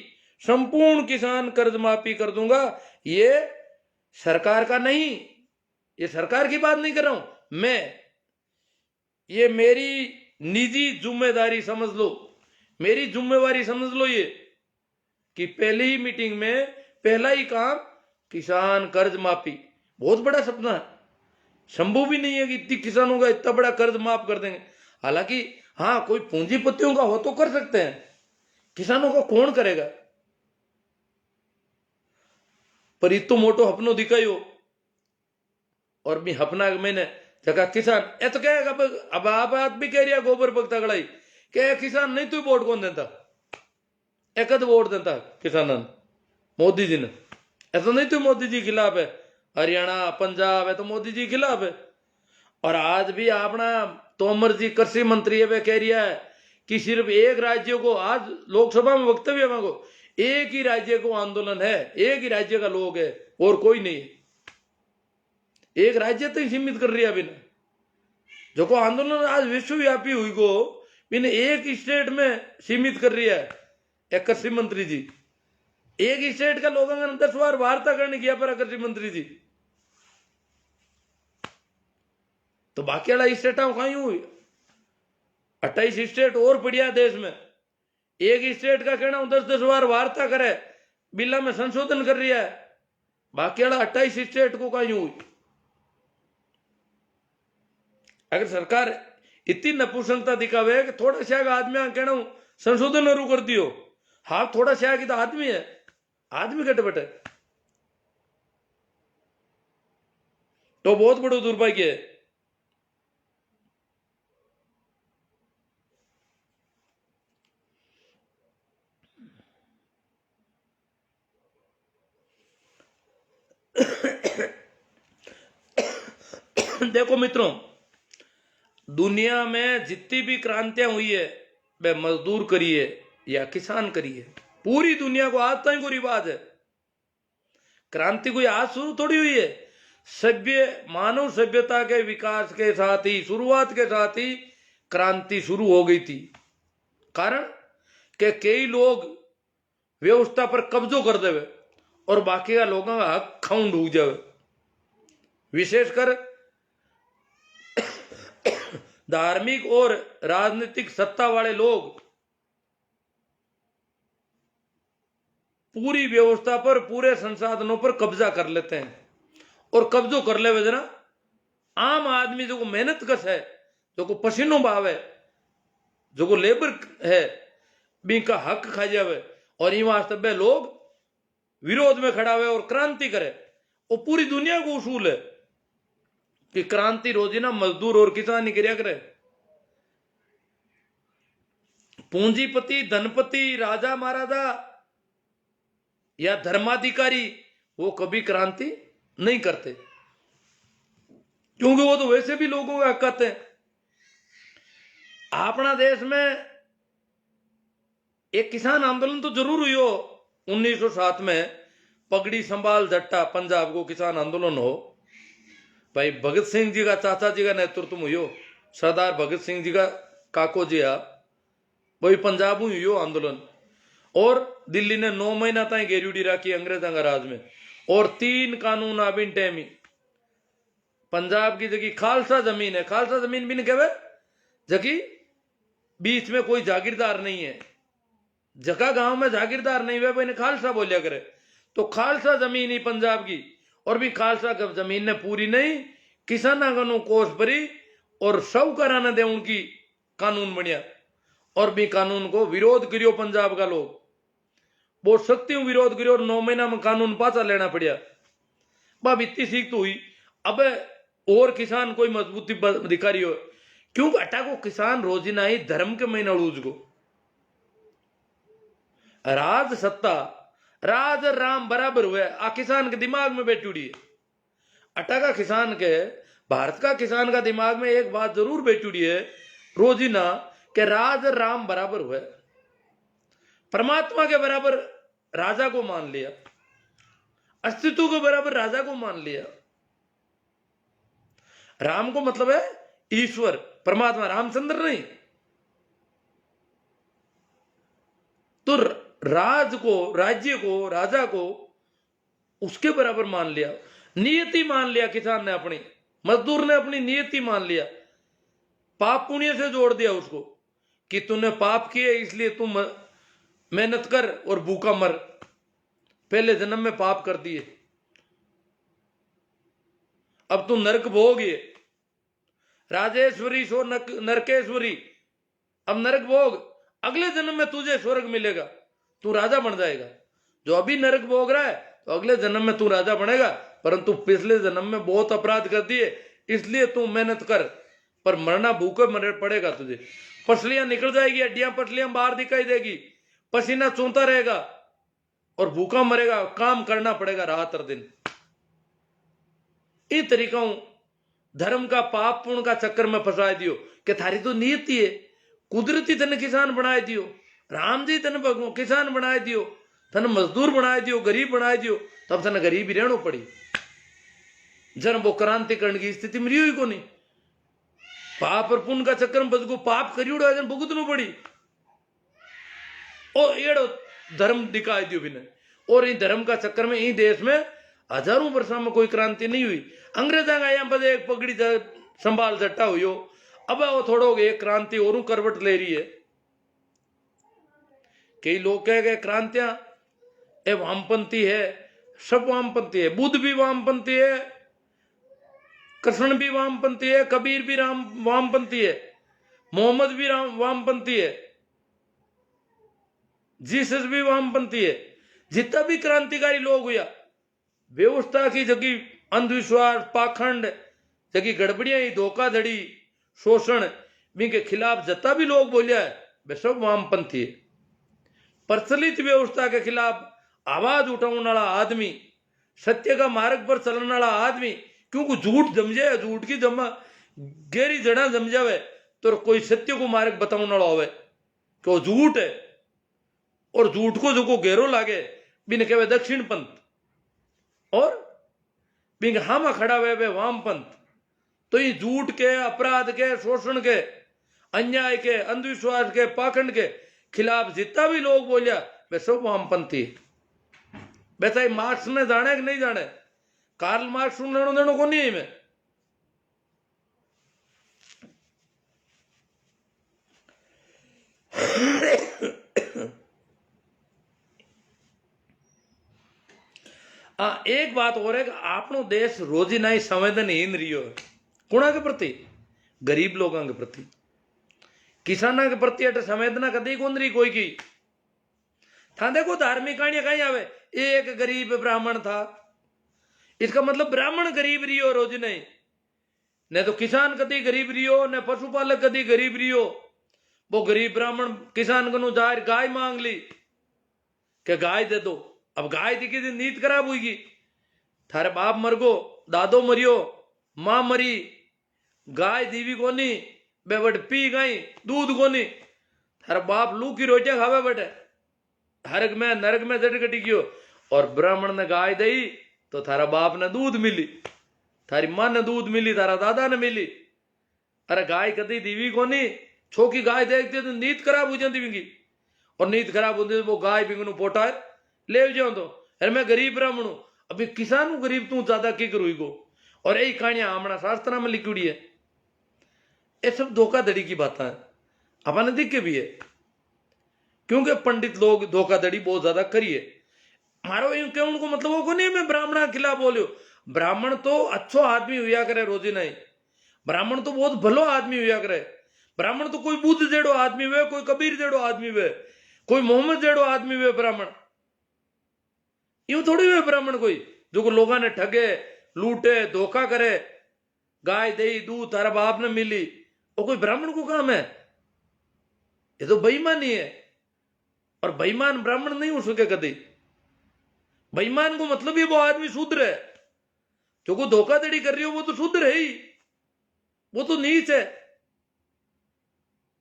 संपूर्ण किसान कर्ज माफी कर दूंगा। ये सरकार का नहीं, ये सरकार की बात नहीं कर रहा हूं मैं, ये मेरी निजी जिम्मेदारी समझ लो, मेरी जिम्मेवारी समझ लो ये कि पहली ही मीटिंग में पहला ही काम किसान कर्ज माफी। बहुत बड़ा सपना है, संभव भी नहीं है कि इतनी किसानों का इतना बड़ा कर्ज माफ कर देंगे। हालांकि हाँ कोई पूंजीपतियों का हो तो कर सकते हैं, किसानों का कौन करेगा। पर इतो मोटो हपनो दिखायो और भी हपना मैंने जगह किसान ए तो कहेगा। अब आप बात भी कह रही है गोबर पकता गड़ाई के किसान नहीं तो वोट कौन देता, एक वोट देता किसान मोदी जी ने। ऐसा नहीं तो मोदी जी खिलाफ है, हरियाणा पंजाब है तो मोदी जी खिलाफ है। और आज भी अपना तोमर जी कृषि मंत्री है वे कह रहा है कि सिर्फ एक राज्य को, आज लोकसभा में वक्तव्य मांगो, एक ही राज्य को आंदोलन है, एक ही राज्य का लोग है और कोई नहीं। एक राज्य तक सीमित कर रही है बिना जो को आंदोलन आज विश्वव्यापी हुई को बिना एक स्टेट में सीमित कर रही है। एक कृषि मंत्री जी एक स्टेट का लोगों ने 10 बार वार्ता करने किया पर कृषि मंत्री जी तो बाकी वाला स्टेट कहीं हुई 28 स्टेट और पड़िया देश में एक स्टेट का कहना 10-10 बार वार्ता करे बिल्ला में संशोधन कर रही है बाकी वाला 28 स्टेट को कहीं हुई। अगर सरकार इतनी नपुंसकता दिखावे कि थोड़ा सा आदमी कहना संशोधन शुरू कर दियो हाँ थोड़ा सा की तो आदमी है आदमी कटे बटे तो बहुत बड़ो दुर्भाग्य है। देखो मित्रों दुनिया में जितनी भी क्रांतियां हुई है वह मजदूर करी है या किसान करी है। पूरी दुनिया को आज तक को रिवाज है क्रांति कोई आज शुरू थोड़ी हुई है। मानव सभ्यता के विकास के साथ ही शुरुआत के साथ ही क्रांति शुरू हो गई थी। कारण के कई लोग व्यवस्था पर कब्जो कर देवे और बाकी का लोगों का हक खाऊं डूब जावे। विशेषकर धार्मिक और राजनीतिक सत्ता वाले लोग पूरी व्यवस्था पर पूरे संसाधनों पर कब्जा कर लेते हैं और कब्जो कर ले जना आम आदमी जो को मेहनत कस है जो को पसीनो भाव है जो को लेबर है भी का हक खा जावे और ये वास्तव लोग विरोध में खड़ा हुए और क्रांति करे। वो पूरी दुनिया को उसूल है कि क्रांति रोजीना मजदूर और किसान ही क्रिया करे। पूंजीपति धनपति राजा महाराजा या धर्माधिकारी वो कभी क्रांति नहीं करते क्योंकि वो तो वैसे भी लोगों का हक कहते हैं। अपना देश में एक किसान आंदोलन तो जरूर हुई हो 1907 में पगड़ी संभाल जट्टा पंजाब को किसान आंदोलन हो भाई भगत सिंह जी का चाचा जी का नेतृत्व में हो सरदार भगत सिंह जी का काको जी आ वही पंजाब में हुई आंदोलन और दिल्ली ने 9 महीना तक घेरूडी रखी अंग्रेजों का राज में और 3 कानून आबिन टेमी पंजाब की जगह खालसा जमीन है खालसा जमीन भी नहीं कहे जबकि बीच में कोई जागीरदार नहीं है जगह गांव में जागीरदार नहीं हुए भाई खालसा बोलिया करे तो खालसा जमीन ही पंजाब की और भी खालसा जमीन ने पूरी नहीं किसाना का कोष भरी और साहूकारा ने दे उनकी कानून बढ़िया और भी कानून को विरोध करियो पंजाब का लोग बहुत सख्ती विरोध करियो और 9 महीना में कानून पाचा लेना पड़ा। बाब इतनी सीख तो हुई अब और किसान कोई मजबूती दिखा रही हो क्योंकि अटा को किसान रोजीना ही धर्म के महीना उड़ूज को राज सत्ता राज राम बराबर हुए आ किसान के दिमाग में बैठी उड़ी है। अटा का किसान के भारत का किसान का दिमाग में एक बात जरूर बैठी उड़ी है रोजीना के राज राम बराबर हुए परमात्मा के बराबर राजा को मान लिया अस्तित्व के बराबर राजा को मान लिया। राम को मतलब है ईश्वर परमात्मा रामचंद्र नहीं तो राज को राज्य को राजा को उसके बराबर मान लिया नियति मान लिया किसान ने अपनी मजदूर ने अपनी नियति मान लिया पाप पुण्य से जोड़ दिया उसको कि तूने पाप किए इसलिए तू मेहनत कर और भूखा मर पहले जन्म में पाप कर दिए अब तू नरक भोग ये राजेश्वरी सो नरकेश्वरी अब नरक भोग अगले जन्म में तुझे स्वर्ग मिलेगा तू राजा बन जाएगा। जो अभी नरक भोग रहा है तो अगले जन्म में तू राजा बनेगा परंतु पिछले जन्म में बहुत अपराध कर दिए इसलिए तू मेहनत कर पर मरना भूखे मर पड़ेगा तुझे। पसलियां निकल जाएगी हड्डियां पसलियां बाहर दिखाई देगी पसीना चूंता रहेगा और भूखा मरेगा काम करना पड़ेगा रात और दिन। इन तरीकों धर्म का पाप पुण्य का चक्कर में फंसा दियो कि थारी तो नियति है कुदरती तने किसान बनाए दियो राम जी तने किसान बनाए दियो तने मजदूर बनाए दियो गरीब बनाए दियो तब तने गरीब ही रहना पड़ी जन वो क्रांतिकरण की स्थिति में रही हुई को नहीं। पाप और पुण्य का चक्कर में बस को पाप करी उड़ा जन भुगतनु पड़ी और एड़ो धर्म दिखाई दियो बिना। और इन धर्म का चक्कर में इन देश में हजारों वर्षों में कोई क्रांति नहीं हुई। अंग्रेजा का यहाँ पर एक पगड़ी संभाल जट्टा हुई हो, अब वो थोड़ो एक क्रांति और करवट ले रही है। कई लोग कह गए क्रांतियां ए वामपंथी है, सब वामपंथी है, बुद्ध भी वामपंथी है, कृष्ण भी वामपंथी है, कबीर भी वामपंथी है, मोहम्मद भी वामपंथी है, जीसस भी वामपंथी है। जितना भी क्रांतिकारी लोग हुआ व्यवस्था की जगह अंधविश्वास पाखंड जगह गड़बड़ियां धोखाधड़ी शोषण के खिलाफ जितना भी लोग बोलिया है वे सब वामपंथी है। प्रचलित व्यवस्था के खिलाफ आवाज उठाने वाला आदमी, सत्य का मार्ग पर चलने वाला आदमी, क्योंकि झूठ जमजे झूठ की जमा गहरी जड़ा जम जावे तो कोई सत्य को मार्ग बताने वाला होवे कि वो झूठ है। और झूठ को जो को गहरो लागे बिन कहे दक्षिण पंथ और बिन हामा खड़ा हुए वे वामपंथ। तो ये झूठ के अपराध के शोषण के अन्याय के अंधविश्वास के पाखंड के खिलाफ जितना भी लोग बोलिया वे सब वामपंथी। वैसा मार्क्स ने जाने कि नहीं जाने, कार्ल मार्क्स लेनो देनो को नहीं है मैं। एक बात और है कि आपनो देश रोजीना ही संवेदनहीन रियो है कुणा के प्रति, गरीब लोगों के प्रति, किसाना के प्रति अट संवेदना कदी कौन रही कोई की। था देखो धार्मिक कहानियां कहीं आवे, एक गरीब ब्राह्मण था, इसका मतलब ब्राह्मण गरीब रियो रोज नहीं तो किसान कदी गरीब रियो न पशुपालक कदी गरीब रियो। वो गरीब ब्राह्मण किसान को जाहिर गाय मांग ली कि गाय दे दो। अब गाय दिखी थी नींद खराब हुई, थारे बाप मर गो, दादो मरियो, मां मरी, गाय दीवी कोनी बेबट पी गई दूध कोनी, थारा बाप लू की रोटियां खावे बैठे नरक में जट कटी गयो। और ब्राह्मण ने गाय दई तो थारा बाप ने दूध मिली, थारी मां ने दूध मिली, थारा दादा ने मिली। अरे गाय कदी दीवी कोनी, छोकी गाय देखती तो नींद खराब हो जाती बिंगी, और नींद खराब होती वो गाय बिंगनू पोटा ले जाओ। तो अरे मैं गरीब ब्राह्मण हूं, अभी किसान हूं गरीब तू ज्यादा की करू को। और यही कहानियां हमारा शास्त्र में लिखी है। ये सब धोखाधड़ी की बात है, अपन दिखे भी है, क्योंकि पंडित लोग धोखाधड़ी बहुत ज्यादा करिए। मारो यूं क्यों उनको मतलब वो को नहीं मैं ब्राह्मण के खिलाफ बोलियो। ब्राह्मण तो अच्छो आदमी हुआ करे रोजी नहीं, ब्राह्मण तो बहुत भलो आदमी हुआ करे। ब्राह्मण तो कोई बुद्ध जेड़ो आदमी हुए, कोई कबीर जेड़ो आदमी हुए, कोई मोहम्मद जेड़ो आदमी हुए। ब्राह्मण यूं थोड़ी हुए ब्राह्मण कोई जो को लोगों ने ठगे लूटे धोखा करे, गाय दही दूध तारा बाप ने मिली, वो कोई ब्राह्मण को काम है? ये तो बेईमानी है। और बेईमान ब्राह्मण नहीं हो सके कभी। बेईमान को मतलब ही वो आदमी शूद्र है, जो को धोखाधड़ी कर रही हो वो तो शूद्र है ही, वो तो नीच है।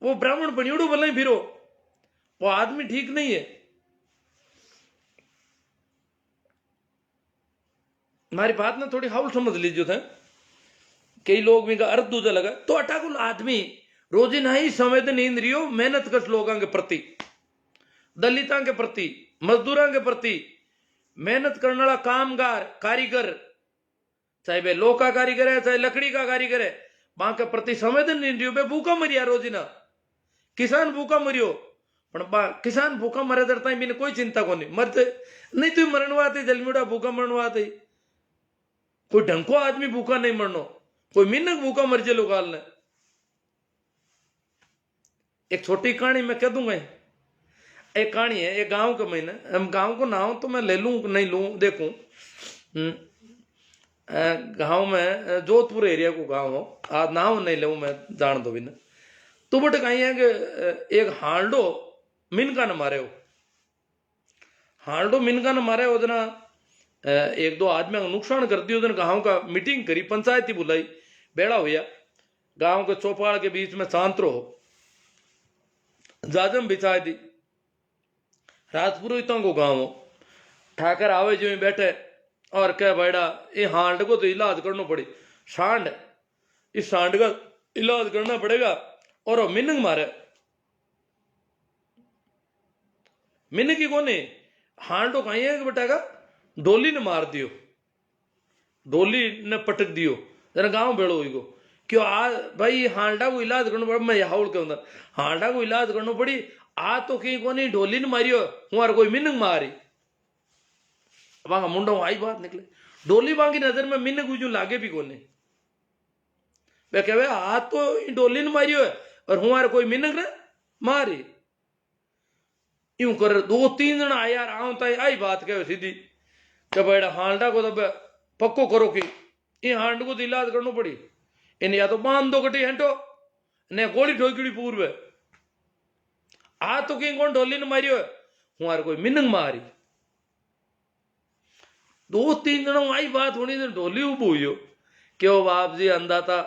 वो ब्राह्मण बनियोड़ो भले फिरो, वो आदमी ठीक नहीं है। हमारी बात ना थोड़ी हाउल समझ लीजिए था। कई लोग भी का अर्थ दूजा लगा तो अटाकुल आदमी रोजी नहीं संवेदनहीन रियो मेहनत कश लोगों के प्रति, दलितों के प्रति, मजदूरों के प्रति, मेहनत करने वाला कामगार कारीगर, चाहे वे लोह का कारीगर है चाहे लकड़ी का कारीगर है, वहां के प्रति संवेदनहीन रियो। बे भूखा मरिया रोजी ना, किसान भूखा मरियो, किसान भूखा मरे दरता मैंने कोई चिंता को नहीं, मरते नहीं तू मरणवाते जलमीड़ा भूखा मरणवाते। कोई ढंग को आदमी भूखा नहीं मरनो, कोई मिनक भूखा मर जे लोग ने। एक छोटी कहानी मैं कह दूंगा। एक कहानी है एक गांव के महीने, हम गांव को नाम तो मैं ले लूं नहीं लूं देखूं। गांव में जोधपुर एरिया को गांव हो, आज नाम नहीं लूं मैं जान दो बिना। तो बट कहीं है कि एक हांडो मिनका ने मारे हो, हांडो मिनका ने मारे हो जना एक दो आदमी नुकसान कर दियो। गांव का मीटिंग करी, पंचायती बुलाई, बेड़ा हुआ गांव के चौपाल के बीच में शांत रहो, जाजम बिछा दी। राजपुरोहितों को गांव हो, ठाकर आवे जो बैठे और कह भाईड़ा ये हांड को तो इलाज करना पड़े, सांड है, इस सांड का इलाज करना पड़ेगा। और मिनंग मारे, मिन की कोने हांडो कहीं है बेटा, डोली ने मार दियो, डोली ने पटक दियो, जरा गांव बेड़ो हुई को क्यों आ भाई हांडा को इलाज करना पड़ा। मैं हाउल के अंदर हांडा को इलाज करना पड़ी, आ तो कहीं कोनी डोली ने मारियो, हमारा कोई मिनंग मारी। वहां मुंडो आई बात निकले, डोली वहां की नजर में मिनंग गुजू लागे भी कोने। वे कहे आ तो डोली ने मारियो है और हमारा कोई मिनंग ने मारी। यूं कर 2-3 जन आया आऊं आई बात कहे सीधी कि बेड़ा हांडा को तो पक्को करो कि ये हांड को तो इलाज करना पड़ी, इन या तो बांध दो कटी हेंटो ने गोली ठोकड़ी पूर्व आ तो कहीं कौन ढोली ने मारियो है, हमारे कोई मिनंग मारी। 2-3 जनों आई बात होनी तो ढोली उब हुई क्यों बाप जी अंधा था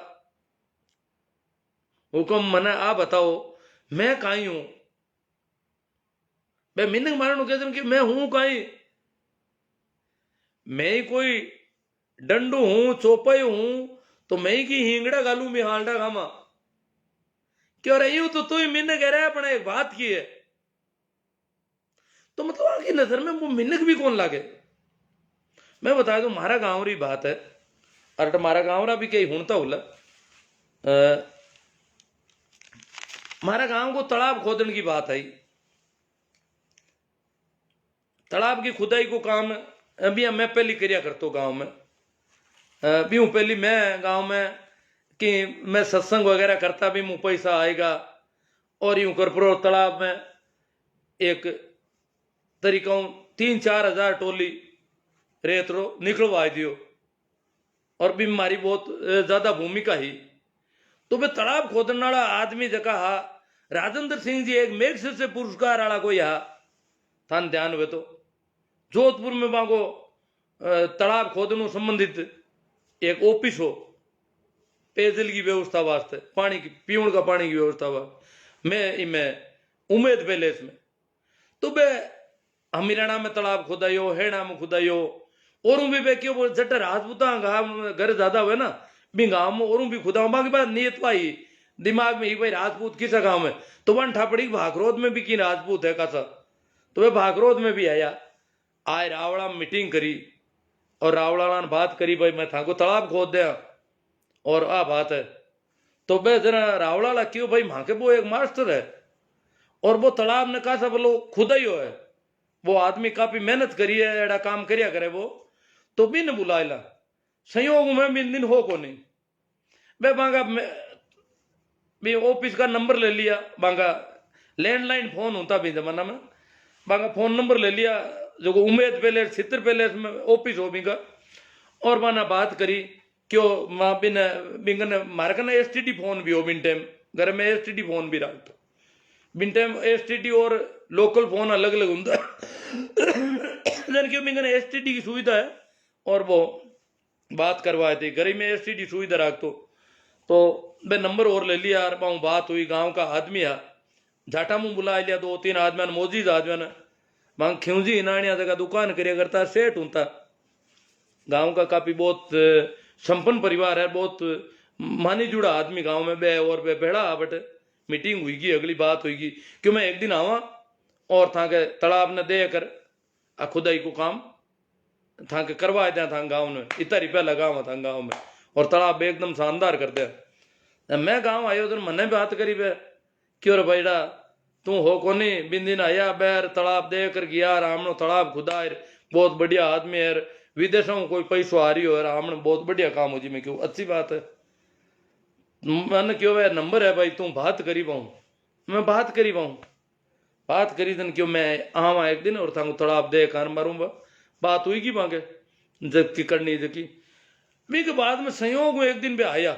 हुक्म मने आ बताओ मैं कहीं हूं, मैं मिनंग मारने कहते कि मैं हूं कहीं, मैं ही कोई डंडू हूं चौपाई हूं तो मैं ही की हिंगड़ा गालू में हालडा गामा क्यों रही हूं तो तू ही मिनक कह रहा है अपने एक बात की है। तो मतलब आगे नजर में वो मिनक भी कौन लागे। मैं बता दूं मारा गांव री बात है, अरे मारा गांव रा भी कई हुणता होला। मारा गांव को तालाब खोदने की बात आई, तालाब की खुदाई को काम अभी मैं पहली करिया करता गांव में। भी हूँ पहली मैं गांव में कि मैं सत्संग वगैरह करता भी मुँह पैसा आएगा और यूं कर प्रो तालाब में एक तरीका 3-4 हजार टोली रेत रो निकलवा दियो और भी हमारी बहुत ज्यादा भूमिका ही। तो वे तालाब खोदने वाला आदमी जका हा राजेंद्र सिंह जी एक मैग्सेसे से पुरस्कार वाला कोई हा थान ध्यान हुए तो जोधपुर में वहां को तालाब खोदने संबंधित एक ऑफिस हो पेयजल की व्यवस्था वास्ते पानी की पीने का पानी की व्यवस्था वास्ते मैं इमें उम्मीद पैलेस में तो बे हमीराणा में तालाब खुदायो हेड़ा में खुदायो और भी बे क्यों बोल जट राजपूता घर ज्यादा हुए ना भी गांव में और भी खुदा बाकी बात नियत पाई दिमाग में ही भाई राजपूत किसा गांव में तो वन ठापड़ी भागरोद में भी की राजपूत है कैसा तो वे भागरोद में भी आया आए रावड़ा में मीटिंग करी और रावड़ा ने बात करी भाई मैं था को तालाब खोद दिया और आ बात है तो बे जरा रावड़ा क्यों भाई वहां के वो एक मास्टर है और वो तालाब ने कहा बोलो खुदा ही हो है वो आदमी काफी मेहनत करी है एड़ा काम करिया करे वो तो भी न बुलाएला संयोग में बिन दिन हो को नहीं बे बांगा भी ऑफिस का नंबर ले लिया बांगा लैंडलाइन फोन होता भी जमाना में बांगा फोन नंबर ले लिया जो उम्मीद पहले छित्र पहले में ऑफिस हो बिंगा और माना बात करी क्यों वहां बिन बिंगन मारे कना एसटीडी फोन भी हो बिन टाइम घर में एसटीडी फोन भी रखते बिन टाइम एसटीडी और लोकल फोन अलग अलग होता है क्यों बिंगन एसटीडी की सुविधा है और वो बात करवाए थे घर में एसटीडी सुविधा रखतो तो मैं नंबर और ले लिया यार पाऊँ बात हुई गांव का आदमी है झाटा मुँह बुला लिया 2-3 आदमी ने मौजूद आदमी ने वहां खिंजी इनानिया जगह दुकान करिया करता सेठ होता गांव का काफी बहुत संपन्न परिवार है बहुत मानी जुड़ा आदमी गांव में बे और बे बेड़ा बट मीटिंग हुई अगली बात हुई क्यों मैं एक दिन आवा और था के तालाब ने दे कर खुदाई को काम था के करवा दिया था गांव में इतना रुपया लगा हुआ था गांव में और तालाब एकदम शानदार कर दिया। मैं गांव आयो तो मने बात करी बे क्यों रे भाईड़ा तू हो कोनी बिन दिन आया बैर तालाब दे कर गया रामनो तालाब खुदा बहुत बढ़िया आदमी है विदेशों में कोई पैसो आ रही हो रामने बहुत बढ़िया काम हो जी मैं क्यों अच्छी बात है मैंने क्यों भाई नंबर है भाई तू बात करी पाऊँ मैं बात करी पाऊँ बात करी दिन क्यों मैं आवा एक दिन और था तालाब दे कर मारूंगा बात हुई कि मांगे जबकि करनी जबकि मी के बाद में संयोग में एक दिन भी आया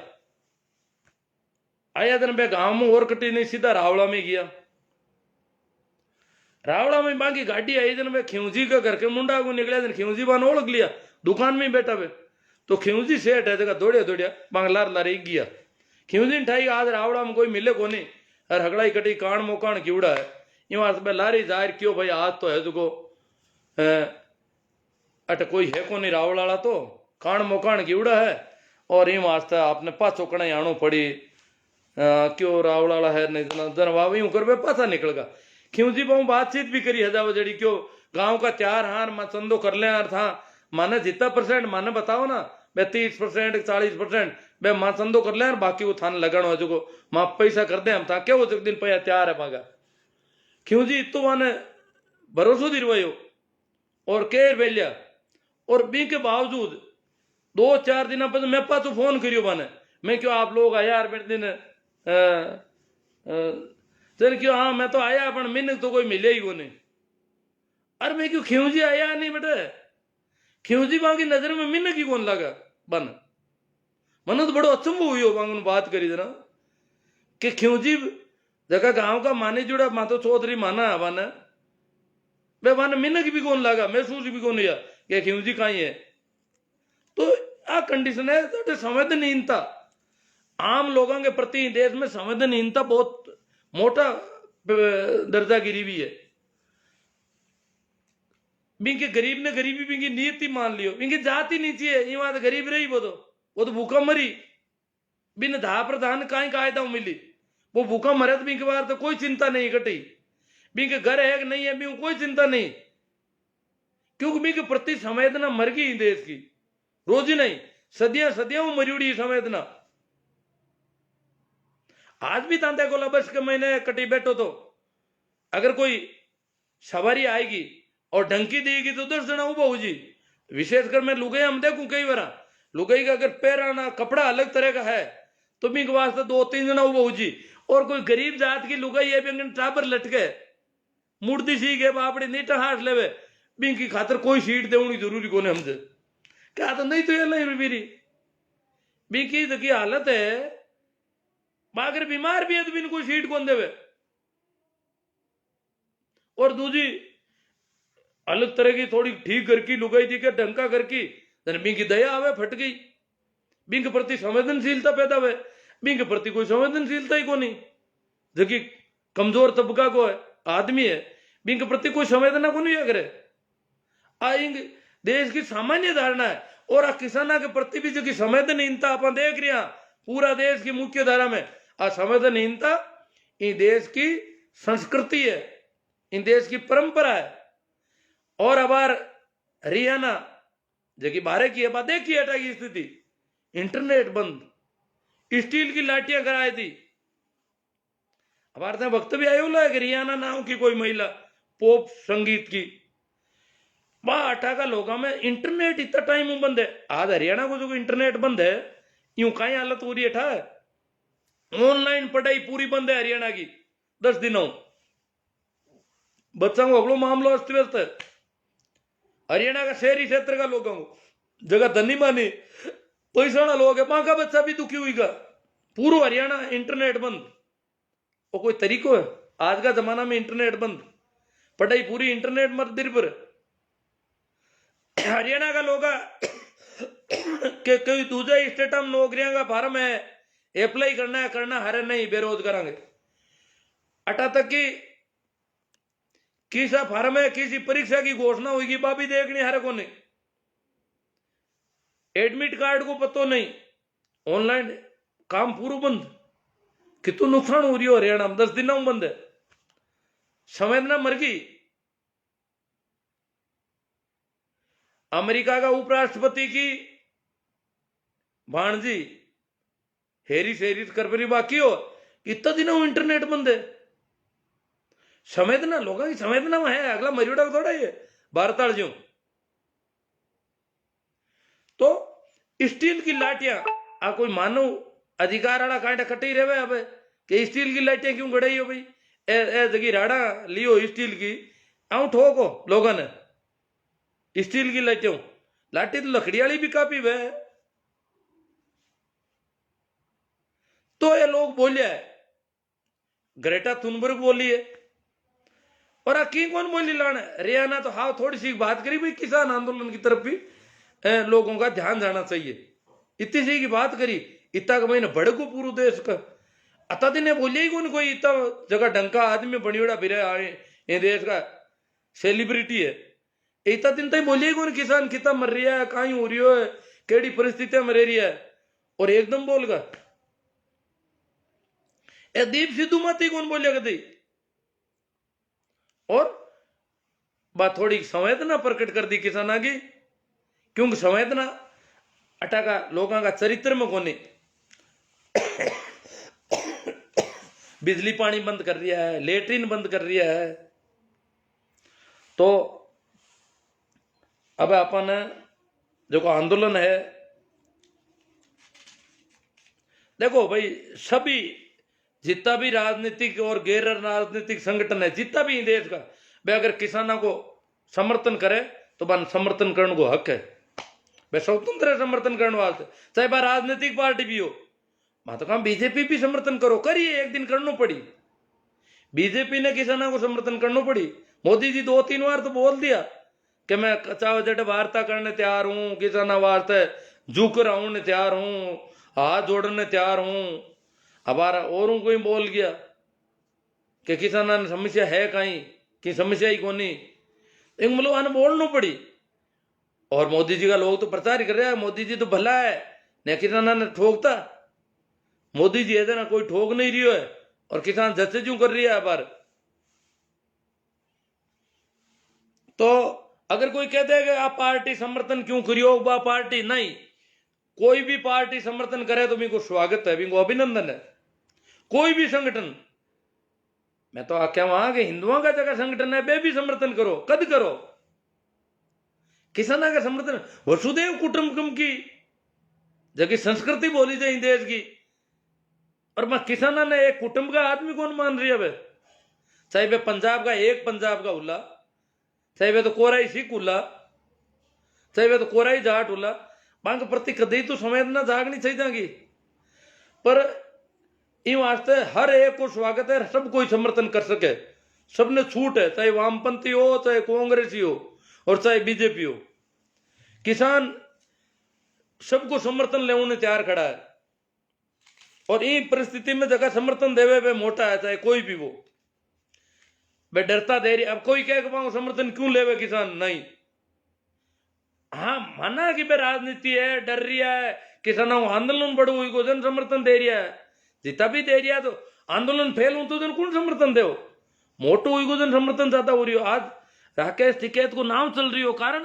दिन बे गांव में और कटी नहीं सीधा रावड़ा में गया रावड़ा में बाकी गाड़ी आई दिन में खिंजी का घर के मुंडा को निकला दिन खिंजी बान ओढ़ लिया दुकान में बैठा बे तो खिंजी सेठ है जगह दौड़िया दौड़िया बांगलार लारे गया खिंजी ठाई आज रावड़ा में कोई मिले को नहीं और हगड़ाई कटी कान मोकान क्यूड़ा है ये लारी जाहिर क्यों भाई आज तो है जो अट कोई है को नहीं रावल वाला तो कान मोकान की उड़ा है और इन वास्ते आपने पाछो कणे आनो पड़ी क्यों रावल वाला है नहीं जनवाब यूं कर पासा निकलगा क्यों जी बहु बातचीत भी करी हजाव जड़ी क्यों गांव का 4 हार मैं चंदो कर ले यार था माने जितना परसेंट माने बताओ ना बे 30% 40% बे मां चंदो कर ले यार बाकी वो थाने लगन हो जो मां पैसा कर दे हम था क्या वो दिन पैसा तैयार है मांगा क्यों जी इतो माने भरोसो दिलवायो और केर बेलिया और बी के बावजूद 2-4 दिन बाद मैं पास फोन करियो माने मैं क्यों आप लोग आया यार बेटे दिन चल क्यों हाँ मैं तो आया पर मिन तो कोई मिले ही को नहीं अरे मैं क्यों खिवजी आया नहीं बेटे खिवजी वहां की नजर में मिन की कौन लगा बन मन तो बड़ो अचंभ हुई हो वहां बात करी जरा कि खिवजी जगह गांव का माने जुड़ा मातो चौधरी माना बन वे वन मिनक भी कौन लगा महसूस भी कौन किया कि खिवजी कहीं है तो आ कंडीशन है तो संवेदनहीनता आम लोगों के प्रति देश में संवेदनहीनता बहुत मोटा दर्जा गिरी हुई है बिंके गरीब ने गरीबी बिंकी नीति मान लियो बिंकी जाति नीची है ये बात गरीब रही वो तो भूखा मरी बिन धा प्रधान काई कायदा मिली वो भूखा मरे तो बिंके बार तो कोई चिंता नहीं कटी बिंके घर है कि नहीं है बिंक कोई चिंता नहीं क्योंकि बिंके प्रति संवेदना मर गई देश की रोज ही नहीं सदियां सदियां मरी संवेदना आज भी तांते को बस के महीने कटी बैठो तो अगर कोई सवारी आएगी और ढंकी देगी तो 10 जना उबा हो जी विशेषकर मैं लुगाई हम देखूं कई बार लुगाई का अगर पैराना कपड़ा अलग तरह का है तो बिंक वास्ते 2-3 जना उबा हो जी और कोई गरीब जात की लुगाई है बिंक टाबर लटके मूर्ति सी के बापड़ी नीटा हाथ लेवे बिंक की खातर कोई सीट देनी जरूरी को नहीं हमसे क्या तो नहीं तो ये नहीं मेरी बिंकी की हालत है अगर बीमार भी है तो बिन कोई सीट कौन देवे और दूसरी अलग तरह की थोड़ी ठीक करके लुगाई दी के ढंका करके बिंक की दया आवे फट गई बिंक प्रति संवेदनशीलता पैदा हुए बिंक प्रति कोई संवेदनशीलता ही को नहीं जबकि कमजोर तबका को है आदमी है बिंक प्रति कोई संवेदना को नहीं अगर आएंगे देश की सामान्य धारणा है और किसाना के प्रति भी जो संवेदनहीनता आप देख रहे हैं पूरा देश की मुख्य धारा में असंवेदनहीनता इन देश की संस्कृति है इन देश की परंपरा है और अब हरियाणा जो बारह की है बात देखिए हटा की स्थिति इंटरनेट बंद स्टील की लाठियां कराई थी हमारे वक्त भी आयो कि हरियाणा नाम की कोई महिला पॉप संगीत की वहां अटा का लोगों में इंटरनेट इतना टाइम बंद है आज हरियाणा को जो इंटरनेट बंद है यूं कहीं हालत हो रही है ऑनलाइन पढ़ाई पूरी बंद है हरियाणा की 10 दिनों बच्चों को अगलो मामलो अस्त व्यस्त है हरियाणा का शहरी क्षेत्र का लोगों को जगह धनी मानी पैसा ना लोग है वहां का बच्चा भी दुखी हुई का पूरा हरियाणा इंटरनेट बंद वो कोई तरीको है आज का जमाना में इंटरनेट बंद पढ़ाई पूरी इंटरनेट मत निर्भर हरियाणा का लोग के कोई दूसरे स्टेट में नौकरियां का फार्म है अप्लाई करना हरे नहीं बेरोजगार अटा तक की किसा फार्म है किसी परीक्षा की घोषणा होगी बाबी देखनी हरे को नहीं एडमिट कार्ड को पतो नहीं ऑनलाइन काम पूरा बंद कितना नुकसान हो रही हो हरियाणा में 10 दिनों में बंद है संवेदना मर गई अमेरिका का उपराष्ट्रपति की भाणजी हेरिस करबरी बाकी हो इतना दिनों इंटरनेट बंद है संवेदना लोगों की संवेदना में है अगला मरियोड़ा थोड़ा ही है भारताल जो तो स्टील की लाठियां आ कोई मानव अधिकार वाला कांटा कटी रहे अब कि स्टील की लाठियां क्यों गड़ाई हो भाई ए जगी राड़ा लियो स्टील की आऊं ठोको लोगों ने स्टील की लाठी तो लकड़ी वाली भी काफी वह तो ये लोग बोलिया है ग्रेटा थुनबर्ग बोली है और की कौन बोली लाना हरियाणा तो हाँ थोड़ी सी बात करी भाई किसान आंदोलन की तरफ भी लोगों का ध्यान जाना चाहिए इतनी सी की बात करी इतना का महीने भड़को पूरे देश का अता दिन बोलिया ही कौन कोई इतना जगह ढंग का आदमी बड़ीड़ा फिर आए ये देश का सेलिब्रिटी है इतना दिन तक बोलिए कौन किसान कितना मर रहा है, कहीं हो रही है, केड़ी परिस्थितियां में रह रही है, और एकदम बोलगा ए दीप सिद्धू माती कौन बोलेगा कदी। और बात थोड़ी संवेदना प्रकट कर दी किसाना की, क्योंकि संवेदना अटाका लोगों का चरित्र में कोने। बिजली पानी बंद कर दिया है, लेटरिन बंद कर दिया है, तो अब अपन जो आंदोलन है, देखो भाई सभी जितना भी राजनीतिक और गैर राजनीतिक संगठन है, जितना भी देश का, वे अगर किसानों को समर्थन करे तो बन समर्थन करने को हक है, वे स्वतंत्र है समर्थन करने वास्ते, चाहे वह राजनीतिक पार्टी भी हो। मैं तो कहा बीजेपी भी समर्थन करो, करिए, एक दिन करना पड़ी, बीजेपी ने किसानों को समर्थन करना पड़ी। मोदी जी 2-3 बार तो बोल दिया कि मैं चाहे जट वार्ता करने तैयार हूं, किसानों वास्ते झुक रहा हूं, तैयार हूं, हाथ जोड़ने तैयार हूं। हमारा औरों को ही बोल गया कि किसानों ने समस्या है कहीं कि समस्या ही कोनी, एक मतलब आने बोलना पड़ी। और मोदी जी का लोग तो प्रचार ही कर रहे हैं, मोदी जी तो भला है, न किसानों ने ठोकता, मोदी जी है ना कोई ठोक नहीं रही है, और किसान जैसे क्यों कर रही है बार। तो अगर कोई कहते हैं कि आप पार्टी समर्थन क्यों करियो, वह पार्टी नहीं, कोई भी पार्टी समर्थन करे तो मेरे को स्वागत है, मेरे को अभिनंदन है, कोई भी संगठन। मैं तो आख्या वहां के हिंदुओं का जगह संगठन है, वे भी समर्थन करो, कद करो, किसाना का समर्थन। वसुदेव कुटुंबकम की जगह संस्कृति बोली जाए देश की, और मैं किसाना ने एक कुटुंब का आदमी कौन मान रही है वे, चाहे वे पंजाब का एक पंजाब का उल्ला, चाहे वे तो कोराई सिख उल्ला, चाहे वे तो कोराई जाट उल्ला, मांग प्रति कदी तो संवेदना जागनी चाहिए। पर इन वास्ते हर एक को स्वागत है, सब कोई समर्थन कर सके, सबने छूट है, चाहे वामपंथी हो, चाहे कांग्रेसी हो, और चाहे बीजेपी हो, किसान सबको समर्थन लेने तैयार खड़ा है। और इन परिस्थिति में जगह समर्थन देवे वे मोटा है, चाहे कोई भी वो, वे डरता दे रही। अब कोई कह समर्थन क्यों लेवे किसान, नहीं, हाँ माना कि वे राजनीति है, डर रही है, किसानों को आंदोलन बढ़ो हुई को जन समर्थन दे रही है, जितना भी दे रही है, तो आंदोलन फेल हो तो जन कौन समर्थन दे, मोटो हुई को जन समर्थन ज्यादा हो रही हो। आज राकेश टिकैत को नाम चल रही हो, कारण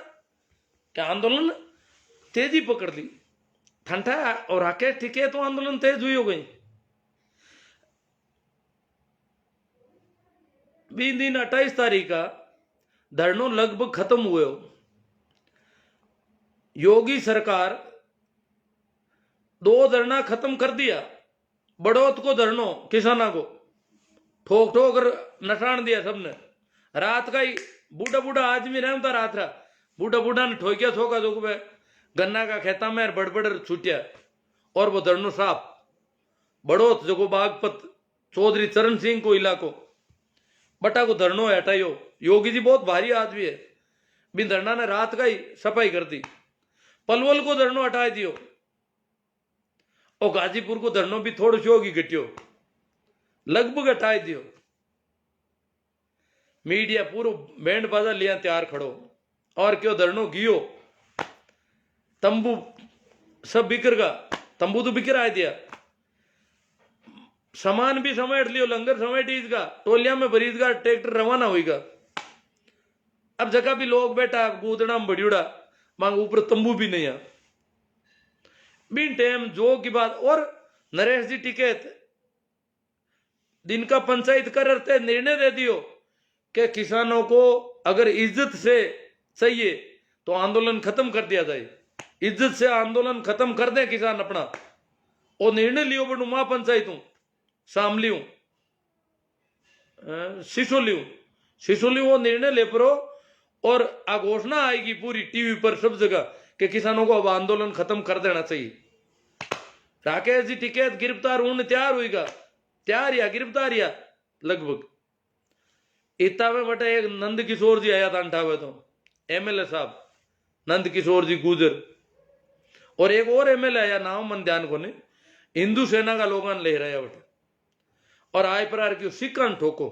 क्या आंदोलन तेजी पकड़ ली ठंडा, और राकेश टिकैत तो आंदोलन तेज हुई हो गई। 20 दिन 28 तारीख का धरनों लगभग खत्म हुए हो। योगी सरकार 2 धरना खत्म कर दिया, बड़ौत को धरनो, किसानों को ठोक ठोक नटान दिया सबने। रात का ही बूढ़ा बूढ़ा आदमी रहता रात रहा, बूढ़ा बूढ़ा ने ठोकिया ठोका जो गन्ना का खेता में बड़बड़ छूटिया, और वो धरनो साफ बड़ौत जो बागपत चौधरी चरण सिंह को इलाको बटा को धरनो हटाइयो। योगी जी बहुत भारी आदमी है, बिन धरना ने रात का ही सफाई कर दी। पलवल को धरनो हटा दियो, और गाजीपुर को धरनो भी थोड़ी सी होगी घटियो, लगभग हटा दियो। मीडिया पूरा बैंड बाजा लिया तैयार खड़ो, और क्यों धरनो गियो, तंबू सब बिखर गा, तंबू तो बिखर आ दिया, सामान भी समेट लियो, लंगर समेट इसका, टोलिया में भरीजगा, ट्रैक्टर रवाना होगा। अब जगह भी लोग बैठा गूदड़ा में बड़ियोड़ा, मांग ऊपर तंबू भी नहीं है, बिन टाइम जो की बात। और नरेश जी टिकैत दिन का पंचायत करते निर्णय दे दियो कि किसानों को अगर इज्जत से चाहिए तो आंदोलन खत्म कर दिया जाए, इज्जत से आंदोलन खत्म कर दे किसान अपना। और निर्णय लियो बड़ू महापंचायत हूं, शामली हूं, सिसोली वो निर्णय ले परो, और घोषणा आएगी पूरी टीवी पर सब जगह कि किसानों को अब आंदोलन खत्म कर देना चाहिए। राकेश जी टिकैत गिरफ्तार होने तैयार होगा, तैयार या गिरफ्तार या लगभग। इतना में बटे एक नंद किशोर जी आया था अंठावे, तो एमएलए साहब नंद किशोर जी गुजर, और एक और एमएलए आया, नाम मन ध्यान को नहीं, हिंदू सेना का लोगन ले रहा बटे। और आय प्रकार की सिक्का ठोको,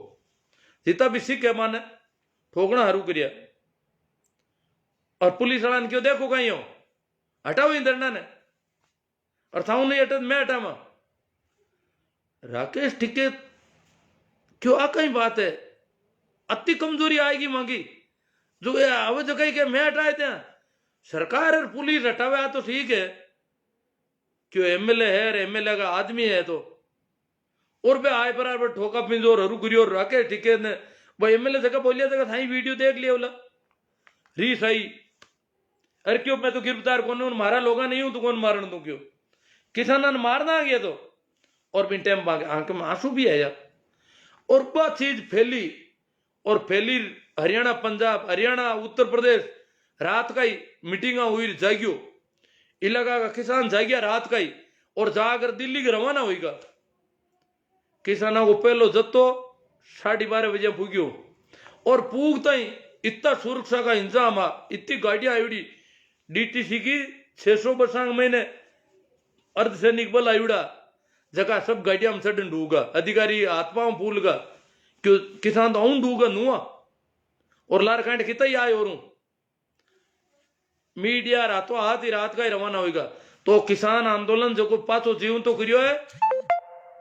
जितना भी सिख है माने ठोकना हरू करिया। और पुलिस वाला ने क्यों देखो कहीं हो हटाओ इन धरना ने और था नहीं हटा मैं हटावा राकेश टिकैत क्यों आ कहीं बात है अति कमजोरी आएगी मांगी जो ये आवे जो कहीं के मैं हटाए थे सरकार और पुलिस हटावे तो ठीक है क्यों एमएलए है और एमएलए का आदमी है तो और बे आए पर ठोका पिंजोर हरू गुरियो राकेश टिकैत ने भाई एमएलए जगह बोलिया जगह थाई वीडियो देख लिया बोला रीस आई अरे क्यों मैं तो गिरफ्तार कौन हूं मारा लोगा नहीं हूं तो कौन मारन दू क्यों किसाना ने मारना आ गया तो और भी टाइम आंख में आंसू भी आया और वह चीज फैली और फैली हरियाणा पंजाब हरियाणा उत्तर प्रदेश रात का ही मीटिंग हुई जागियो इलाका का किसान जागिया रात का ही और जाकर दिल्ली के रवाना होगा किसानों को पहलो जत्तो 12:30 बजे पूग्यो और पूगता ही इतना सुरक्षा का इंतजाम आ इतनी गाड़ियां आयुड़ी डीटीसी की 600 बसांग महीने अर्धसैनिक बल आयुड़ा जगह सब गाड़ियां में सडन डूगा अधिकारी आत्माओं फूलगा क्यों किसान तो आऊं डूगा नुआ और लार कांड कितना ही आए और मीडिया रातों हाथ ही रात का ही रवाना होगा तो किसान आंदोलन जो को पाछो जीवन तो करियो है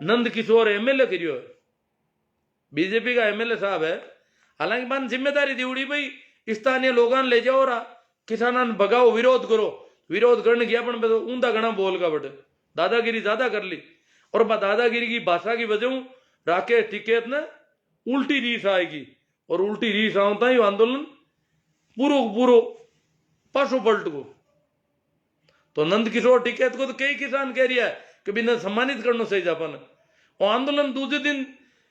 नंद किशोर एमएलए करियो है बीजेपी का एमएलए साहब है हालांकि मान जिम्मेदारी दी उड़ी भाई स्थानीय लोगों ले जाओ रा किसानों भगाओ विरोध करो विरोध करने गया पण तो ऊंधा घना बोल का बटे दादागिरी ज्यादा कर ली और दादागिरी की भाषा की वजह राकेश टिकैत ने उल्टी रीस आएगी और उल्टी रीस आता ही आंदोलन पूरो पूरो पासो पलट को तो नंद किशोर टिकैत को तो कई किसान कह रहा है कि बिना सम्मानित करना सही जापान वो आंदोलन दूसरे दिन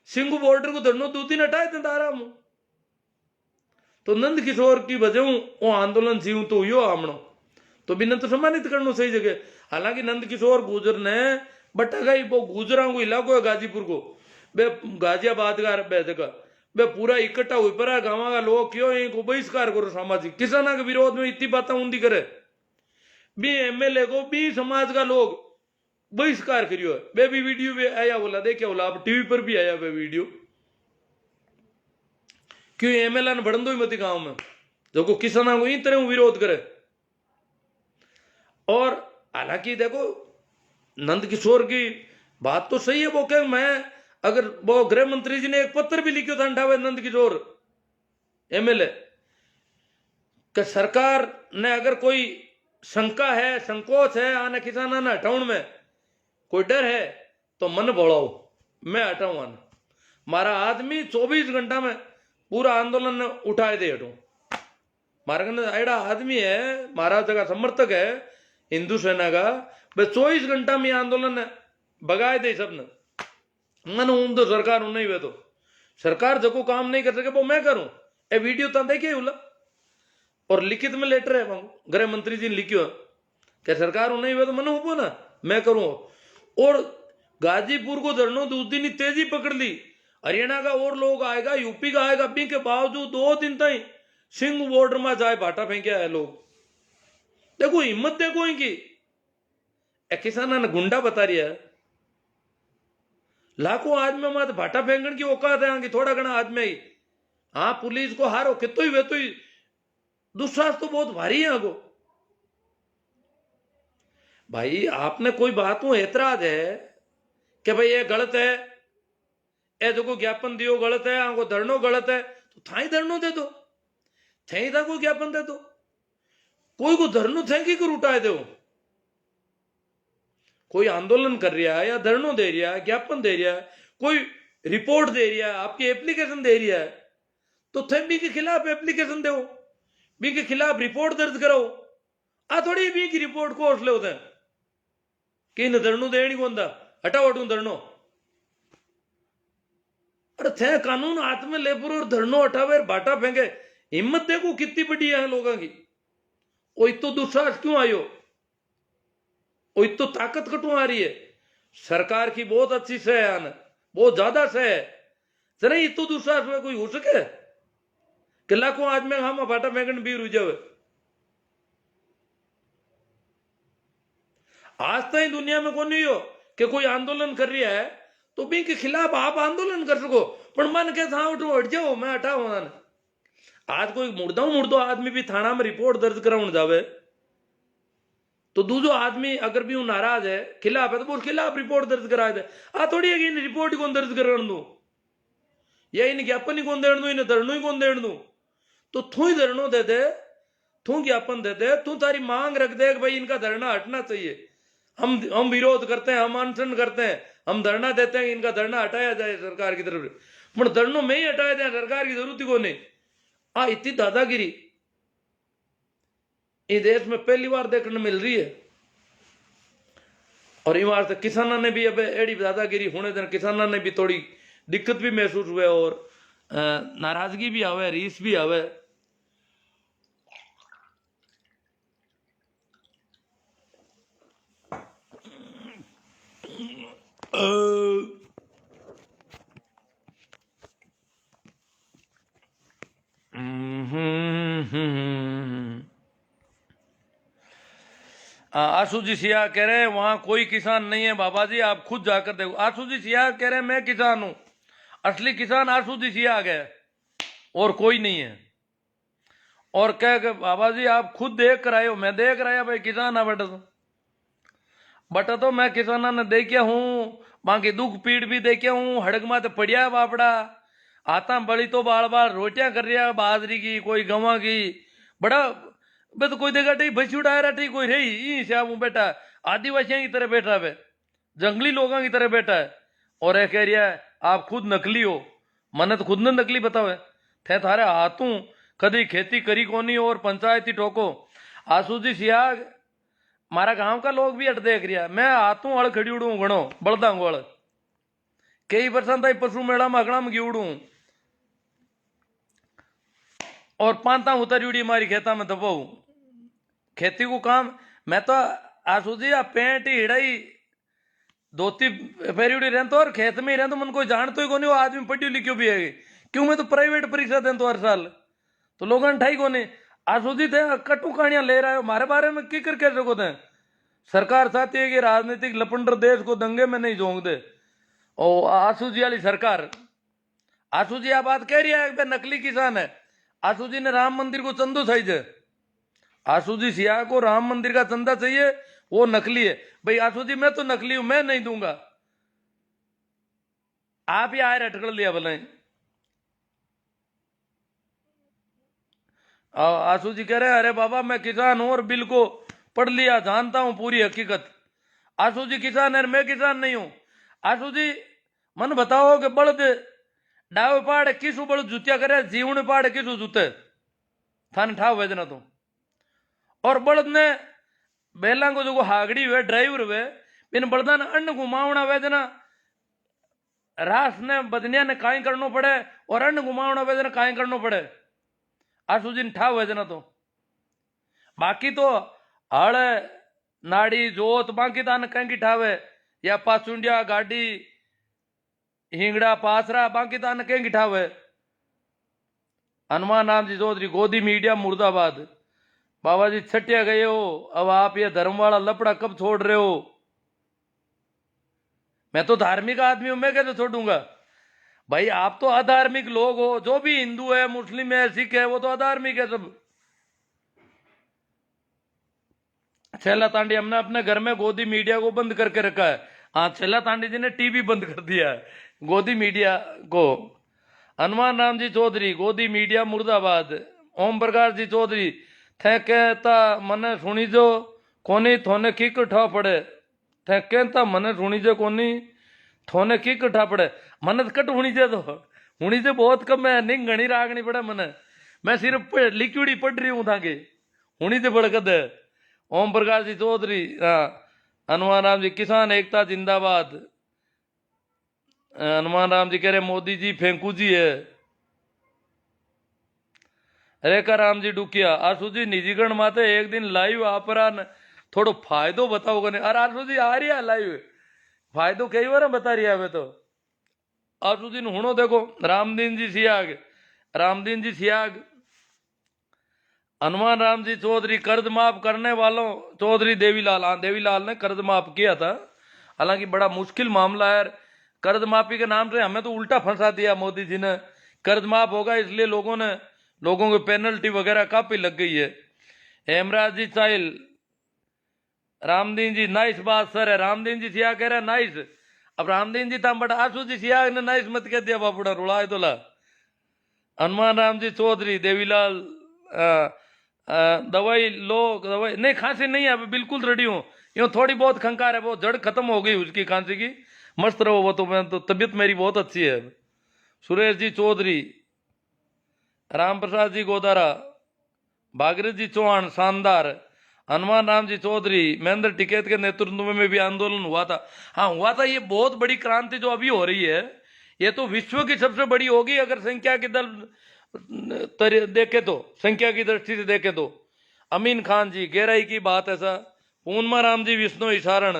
सिंगू बॉर्डर को धरनो 2 दिन हटाए थे आराम तो नंद किशोर की वजह वो आंदोलन जीव तो हुई आमणो तो बिना तो सम्मानित करना सही जगह हालांकि नंद किशोर गुजर ने बटा गई वो गुजरा को इलाको है गाजीपुर को बे गाजियाबाद का बे जगह बे पूरा इकट्ठा हुई पर गाँव का लोग क्यों इनको बहिष्कार करो सामाजिक किसाना के विरोध में इतनी बातें ऊंधी करे बी एमएलए को बी समाज का लोग बहिष्कार करियो है बे भी वीडियो भी आया बोला देखिए बोला अब टीवी पर भी आया बे वीडियो क्यों एमएलए ने बढ़न दो ही मती गांव में जो को किसाना को इन तरह विरोध करे और हालांकि देखो नंद किशोर की बात तो सही है वो कह मैं अगर वो गृह मंत्री जी ने एक पत्र भी लिखो था अंठावे नंद किशोर एमएलए कि सरकार ने अगर कोई शंका है संकोच है आने किसाना ने हटाउण में कोई डर है तो मन बढ़ाओ मैं हटाऊं आना मारा आदमी 24 घंटा में पूरा आंदोलन उठाए दे हटू मारा एड़ा आदमी है मारा जगह समर्थक है हिंदू सेना का बस 24 घंटा में आंदोलन भगाए दे सबने मन हूं तो सरकार हूं नहीं वे तो सरकार जो को काम नहीं कर सके वो मैं करूं ए वीडियो तो देखिए उला और लिखित में लेटर है गृह मंत्री जी ने लिखियो क्या सरकार हूं नहीं वे तो मन हूं ना मैं करूं और गाजीपुर को धरनो 2 दिन तेजी पकड़ ली हरियाणा का और लोग आएगा यूपी का आएगा भी के बावजूद 2 दिन तक सिंह बॉर्डर में जाए भाटा फेंकिया है लोग देखो हिम्मत देखो इनकी किसाना ने गुंडा बता रिया है लाखों आदमी में भाटा फेंकने की औकात है आगे थोड़ा घना आदमी ही हाँ पुलिस को हारो कितो ही वे तो ही दुस्साहस तो बहुत भारी है आगो भाई आपने कोई बात में ऐतराज है कि भाई ये गलत है ए जो ज्ञापन दियो गलत है आगो धरनो गलत है तो थाई धरनो दे दो थे था कोई ज्ञापन दे दो कोई को धरनो थे कि उठाए दो कोई आंदोलन कर रहा है या धरनो दे रहा है ज्ञापन दे रहा है कोई रिपोर्ट दे रहा है आपकी एप्लीकेशन दे रहा है तो थे बी के खिलाफ एप्लीकेशन दो बी के खिलाफ रिपोर्ट दर्ज करो आ थोड़ी बी की रिपोर्ट को हौसले होते हैं कि इन धरनो देनी कौन था हटाओ हटू धरनो अरे थे कानून हाथ में लेपुर और धरनो हटावे बाटा फेंके हिम्मत देखो कितनी बड़ी है लोगों की वो इतो दुस्साहस क्यों आयो वो इतो ताकत कटू आ रही है सरकार की बहुत अच्छी सह है बहुत ज्यादा सह है जरा इतो दुस्साहस में कोई हो सके कि लाखों आदमी हम बाटा फेंकने भी रुझ जावे आज तक दुनिया में कौन नहीं हो कि कोई आंदोलन कर रहा है तो भी के खिलाफ आप आंदोलन कर सको पर मन के था उठो हट जाओ मैं हटाओ आज कोई मुर्दो आदमी भी थाना में रिपोर्ट दर्ज कराउन जावे तो दूसरो आदमी अगर भी नाराज है खिलाफ है तो बोल खिलाफ रिपोर्ट दर्ज करा दे। आ थोड़ी है कि इन रिपोर्ट ही कौन दर्ज कर दू या इन ज्ञापन ही कौन देण दू, इन्हें धरनो ही कौन देण दू। तो तू ही धरनो दे दे, तू ज्ञापन दे दे, तू तारी मांग रख दे भाई इनका धरना हटना चाहिए। हम विरोध करते हैं, हम अनशन करते हैं, हम धरना देते हैं इनका धरना हटाया जाए सरकार की तरफ से, पर धरनों में ही हटाया जाए, सरकार की जरूरत ही को नहीं। इतनी दादागिरी इस देश में पहली बार देखने मिल रही है। और इस बार से किसानों ने भी अब एड़ी दादागिरी होने देना, किसानों ने भी थोड़ी दिक्कत भी महसूस हुए और नाराजगी भी आवे, रीस भी आवे। आशु जी सिया कह रहे हैं वहां कोई किसान नहीं है बाबा जी, आप खुद जाकर देखो। आशु जी सिया कह रहे हैं मैं किसान हूं, असली किसान आशु जी सिया गए और कोई नहीं है। और कह के बाबा जी आप खुद देख कर आए हो, मैं देख रहा भाई किसान है बटा तो मैं किसाना ने देखा हूं, बाकी दुख पीड़ भी देखा हूं, हड़क माते पड़िया बापड़ा आता बड़ी तो बाल बाल रोटियां कर रहा बाजरी की, कोई गवा की, बड़ा बे तो कोई देखा ठीक भैंसी उड़ा रहा ठीक कोई रही श्याम बेटा आदिवासियों की तरह बैठा है, जंगली लोगों की तरह बैठा है। और यह कह रहा है आप खुद नकली हो, मन्ने तो खुद ने नकली बतावे थे थारे हाथों कदी खेती करी कोनी और पंचायती ठोको। आसू जी सियाग मारा गांव का लोग भी अट देख रहा, मैं हाथों अड़ खड़ी उड़ू घणो बड़दा गोल कई वर्षा तक पशु मेला में अगड़ा में गिवड़ू और पांता उतरी उड़ी मारी खेता में दबाऊ खेती को काम। मैं तो आसू जी पेंट हिड़ाई धोती फेरी उड़ी रहता और खेत में ही रहता, मन कोई जानतो ही कोनी, वो आदमी पढ़ी लिखियो भी है क्यों, मैं तो प्राइवेट परीक्षा दें तो हर साल तो लोगों ने ठाई कोनी। आसू जी थे कटु कहानियां ले रहा है हमारे बारे में की कर कैसे को थे। सरकार चाहती है कि राजनीतिक लपंडर देश को दंगे में नहीं झोंक दे। और आसू जी वाली सरकार, आसू जी आप बात कह रही है नकली किसान है। आसू जी ने राम मंदिर को चंदो चाहिए, आसू जी सिया को राम मंदिर का चंदा चाहिए, वो नकली है भाई। आसू जी मैं तो नकली हूं, मैं नहीं दूंगा, आप ही आए अटकड़ लिया भले। आसू जी कह रहे अरे बाबा मैं किसान हूं और बिल को पढ़ लिया, जानता हूं पूरी हकीकत। आसू जी किसान है, मैं किसान नहीं हूं। आसू जी मन बताओ कि बड़द डाव पाड़ किसू बड़द जुतिया करे, जीवन पाड़ किसू जुते थाने ठाव वेजना तो। और बड़द ने बेला को जो हागड़ी हुए ड्राइवर हुए इन बड़दा ने अन्न घुमावना वेजना, रास ने बदनिया ने काई करनो पड़े और अन्न घुमावना वेजना काई करनो पड़े। आसू जी ने ठाव वेजना तो बाकी तो हड़ नाड़ी जोत बाकी तान कहीं ठावे या पासुंडिया गाड़ी हिंगड़ा पासरा बाकी तान कहीं ठावे। हनुमान राम जी चौधरी गोदी मीडिया मुर्दाबाद। बाबा जी छटिया गए हो, अब आप ये धर्म वाला लपड़ा कब छोड़ रहे हो। मैं तो धार्मिक आदमी हूं, मैं कैसे छोड़ूंगा भाई। आप तो अधार्मिक लोग हो, जो भी हिंदू है मुस्लिम है सिख है वो तो अधार्मिक है सब। छेला तांडी हमने अपने घर में गोदी मीडिया को बंद करके रखा है। हाँ छेला तांडी जी ने टीवी बंद कर दिया है गोदी मीडिया को। हनुमान राम जी चौधरी गोदी मीडिया मुर्दाबाद। ओम प्रकाश जी चौधरी थे कहता मने सुनी जो कोनी थोने की कठा पड़े, थे कहता मने सुनी जो कोनी थोने की कठा पड़े। मन कट हुनी जे तो हुनी जे बहुत कम है, निंग घनी रागनी पड़े मने, मैं सिर्फ लिक्विड पढ़ रही हूं ताकि हुनी जे बड़कद है। ओम प्रकाश जी चौधरी हनुमान राम जी किसान एकता जिंदाबाद। हनुमान राम जी कह रहे मोदी जी फेंकू जी है। रेखा राम जी डुकिया आसू जी निजीकरण माते एक दिन लाइव आपरा थोड़ो फायदो बताओ कने। अरे आसू जी आ रही है लाइव, फायदो कई बार बता रही है। तो आसू जी हुणो देखो रामदीन जी सियाग, रामदीन जी सियाग। हनुमान राम जी चौधरी कर्ज माफ करने वालों चौधरी देवीलाल, हाँ देवीलाल ने कर्ज माफ किया था, हालांकि बड़ा मुश्किल मामला है। कर्ज माफी के नाम से हमें तो उल्टा फंसा दिया मोदी जी ने। कर्ज माफ होगा इसलिए लोगों ने लोगों को पेनल्टी वगैरह काफी लग गई है। हेमराज जी चाइल, रामदीन जी नाइस बात सर है। रामदीन जी सिया कह रहा नाइस। अब रामदीन जी ताम बड़ा आसू जी सिया ने नाइस मत कह दिया बापुड़ा रुलाए तो ला। हनुमान राम जी चौधरी, देवीलाल दवाई लो, दवाई नहीं, खांसी नहीं है अभी, बिल्कुल रेडी हूँ। यूँ थोड़ी बहुत खंकार है, वो जड़ खत्म हो गई उसकी खांसी की, मस्त रहो वो तो, मैं तो तबीयत मेरी बहुत अच्छी है। सुरेश जी चौधरी, राम प्रसाद जी गोदारा, भागीरथ जी चौहान शानदार, हनुमान राम जी चौधरी, महेंद्र टिकैत के नेतृत्व में भी आंदोलन हुआ था। हाँ हुआ था, ये बहुत बड़ी क्रांति जो अभी हो रही है, ये तो विश्व की सबसे बड़ी होगी अगर संख्या की दल देखे तो, संख्या की दृष्टि से देखे तो। अमीन खान जी, गहराई की बात है सर। पूर्णमा राम जी विष्णु इशारण,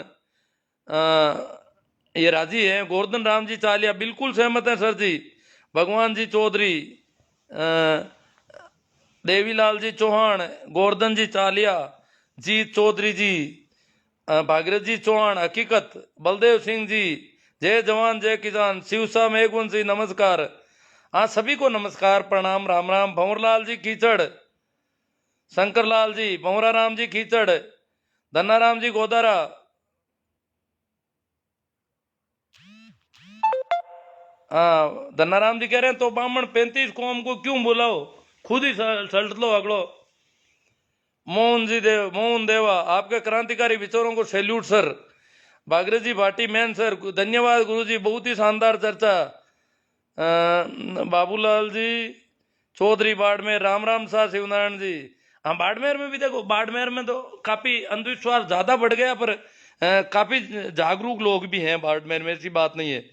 ये राजी है। गोवर्धन राम जी चालिया, बिल्कुल सहमत है सर जी। भगवान जी चौधरी, देवीलाल जी चौहान, गोवर्धन जी चालिया, जीत चौधरी जी, भागीरथ जी चौहान, हकीकत, बलदेव सिंह जी, जय जवान जय किसान, शिवसा मेघवंशी नमस्कार। हाँ सभी को नमस्कार, प्रणाम, राम राम। भंवरलाल जी कीचड़, शंकरलाल जी, भंवरा राम जी कीचड़, धन्नाराम जी गोदारा, हाँ धन्नाराम जी कह रहे हैं तो बामण 35 कौम को क्यों बुलाओ, खुद ही सल्ट लो अगलो। मोहन जी देव, मोहन देवा, आपके क्रांतिकारी विचारों को सैल्यूट सर। भागीरथ जी भाटी मैन सर, धन्यवाद गुरु जी, बहुत ही शानदार चर्चा। बाबूलाल जी चौधरी बाड़मेर, राम राम शाह शिवनारायण जी। हाँ बाड़मेर में भी देखो, बाड़मेर में तो काफी अंधविश्वास ज्यादा बढ़ गया, पर काफी जागरूक लोग भी हैं बाड़मेर में, ऐसी बात नहीं है।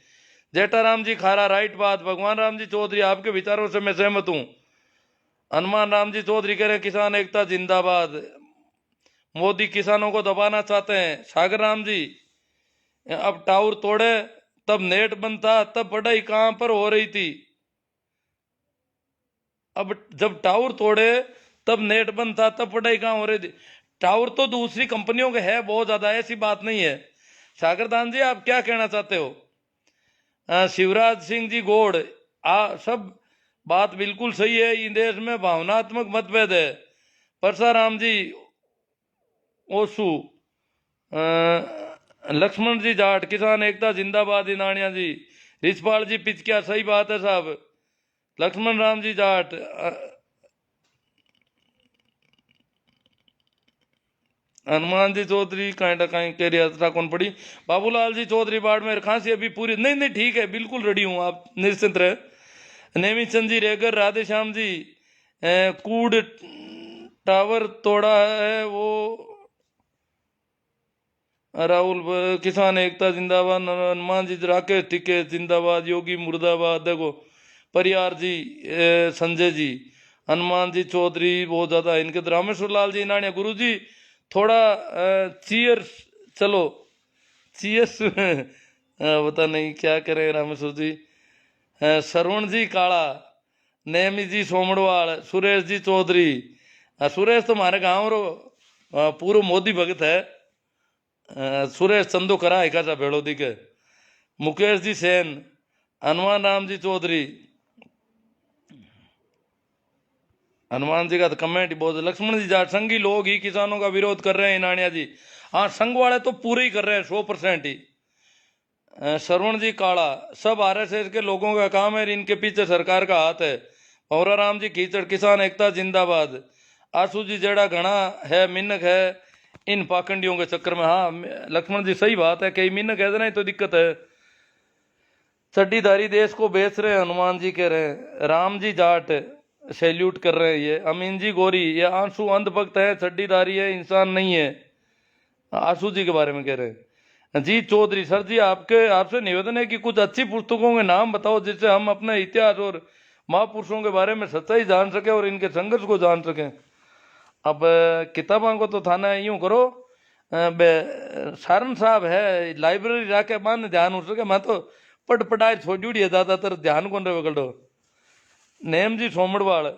जेठाराम जी खारा, राइट बात। भगवान राम जी चौधरी, आपके विचारों से मैं सहमत हूँ। हनुमान राम जी चौधरी कह रहे हैं किसान एकता जिंदाबाद, मोदी किसानों को दबाना चाहते हैं। सागर राम जी, अब टावर तोड़े तब नेट बंद था, तब पढ़ाई कहां पर हो रही थी। अब जब टावर तोड़े तब नेट बंद था, तब पढ़ाई कहां हो रही थी। टावर तो दूसरी कंपनियों के है बहुत ज्यादा, ऐसी बात नहीं है। सागरदान जी आप क्या कहना चाहते हो? शिवराज सिंह जी गोड़, सब बात बिल्कुल सही है, इन देश में भावनात्मक मतभेद है। परसाराम जी ओसू, लक्ष्मण जी जाट, किसान एकता जिंदाबाद इनानिया जी, रिछपाल जी पिचकिया, सही बात है साहब। लक्ष्मण राम जी जाट, हनुमान जी चौधरी कांटा कहीं केरी यात्रा कौन पड़ी। बाबूलाल जी चौधरी बाड़मेर, खांसी अभी पूरी नहीं, नहीं ठीक है, बिल्कुल रेडी हूँ, आप निश्चिंत रहे। नेमी चंद जी रेगर, राधे श्याम जी, कूड टावर तोड़ा है वो, राहुल किसान एकता जिंदाबाद, हनुमान जी राकेश टिके जिंदाबाद, योगी मुर्दाबाद। देखो परियार जी, संजय जी, हनुमान जी चौधरी बहुत ज्यादा इनके, रामेश्वर लाल जी नानिया, गुरु जी थोड़ा चीयर्स, चलो चीयर्स पता नहीं क्या करें रामेश्वर जी। श्रवण जी काला, नेमी जी सोमड़वाल, सुरेश जी चौधरी, सुरेश तो हमारे गांव रो पूर्व मोदी भगत है। सुरेश चंदू करा एका भेड़ोदी के। मुकेश जी सेन, हनुमान राम जी चौधरी, हनुमान जी का तो कमेंट ही बहुत। लक्ष्मण जी जाट, संघी लोग ही किसानों का विरोध कर रहे हैं इनानिया जी। हाँ संघ वाले तो पूरे ही कर रहे हैं 100% ही। श्रवण जी काला, सब आरएसएस के लोगों का काम है, इनके पीछे सरकार का हाथ है। भंवरा राम जी कीचड़, किसान एकता जिंदाबाद। आसू जी जेड़ा घना है मिन्नक है इन पाखंडियों के चक्कर में। हाँ लक्ष्मण जी सही बात है, कई मिन्नक है ना, तो दिक्कत है। चड्डीधारी देश को बेच रहे हैं, हनुमान जी कह रहे हैं। राम जी जाट सैल्यूट कर रहे हैं ये। अमीन जी गोरी, ये आंसू अंधभक्त है, चड्डीधारी है, इंसान नहीं है, आंसू जी के बारे में कह रहे हैं। जी चौधरी, सर जी आपसे निवेदन है कि कुछ अच्छी पुस्तकों के नाम बताओ जिससे हम अपने इतिहास और महापुरुषों के बारे में सच्चाई जान सके और इनके संघर्ष को जान सकें। अब किताबों को तो थाना यूं करो, सारण साहब है लाइब्रेरी जाके मान ध्यान हो सके, मैं तो पढ़ाई छोड़ी है ज्यादातर, ध्यान कौन रहे बगड़ो। नेम जी सोमड़वाल,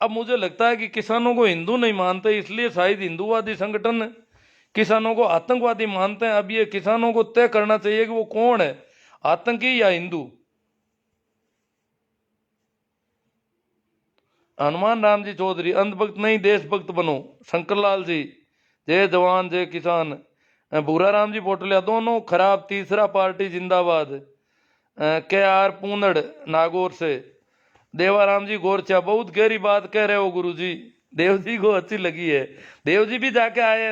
अब मुझे लगता है कि किसानों को हिंदू नहीं मानते, इसलिए शायद हिंदूवादी संगठन किसानों को आतंकवादी मानते हैं। अब ये किसानों को तय करना चाहिए कि वो कौन है, आतंकी या हिंदू। हनुमान राम जी चौधरी, अंधभक्त नहीं देशभक्त बनो। शंकर लाल जी, जय जवान जय किसान। भूरा राम जी पोटलिया, दोनों खराब, तीसरा पार्टी जिंदाबाद। के आर पूनड़ नागौर से। देवाराम जी गोरचा, बहुत गहरी बात कह रहे हो गुरु जी, देव जी को अच्छी लगी है। देव जी भी जाके आए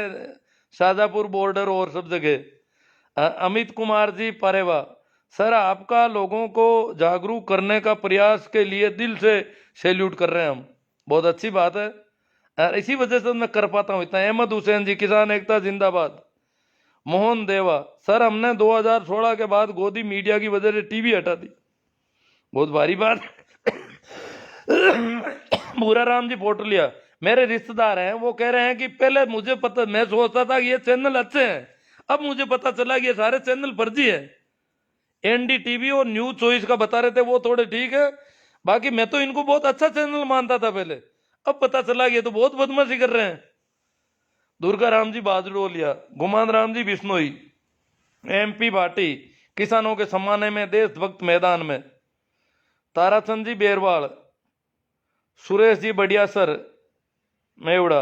शाजापुर बॉर्डर और सब जगह। अमित कुमार जी परेवा, सर आपका लोगों को जागरूक करने का प्रयास के लिए दिल से सैल्यूट कर रहे हैं हम, बहुत अच्छी बात है। इसी वजह से मैं कर पाता हूँ इतना। अहमद हुसैन जी, किसान एकता जिंदाबाद। मोहन देवा, सर हमने 2016 के बाद गोदी मीडिया की वजह से टीवी हटा दी, बहुत भारी बात। भूरा राम जी पोटलिया, मेरे रिश्तेदार हैं, वो कह रहे हैं कि पहले मुझे पता, मैं सोचता था कि ये चैनल अच्छे हैं, अब मुझे पता चला कि ये सारे चैनल फर्जी है। एनडीटीवी और न्यूज चॉइस का बता रहे थे वो थोड़े ठीक है, बाकी मैं तो इनको बहुत अच्छा चैनल मानता था पहले, अब पता चला कि ये तो बहुत बदमाशी कर रहे हैं। दुर्गा राम जी बाजरोलिया, गुमान राम जी बिश्नोई, एमपी भाटी, किसानों के सम्मान में देशभक्त मैदान में। ताराचंद जी बेरवाल, सुरेश जी बढ़िया सर मेवड़ा,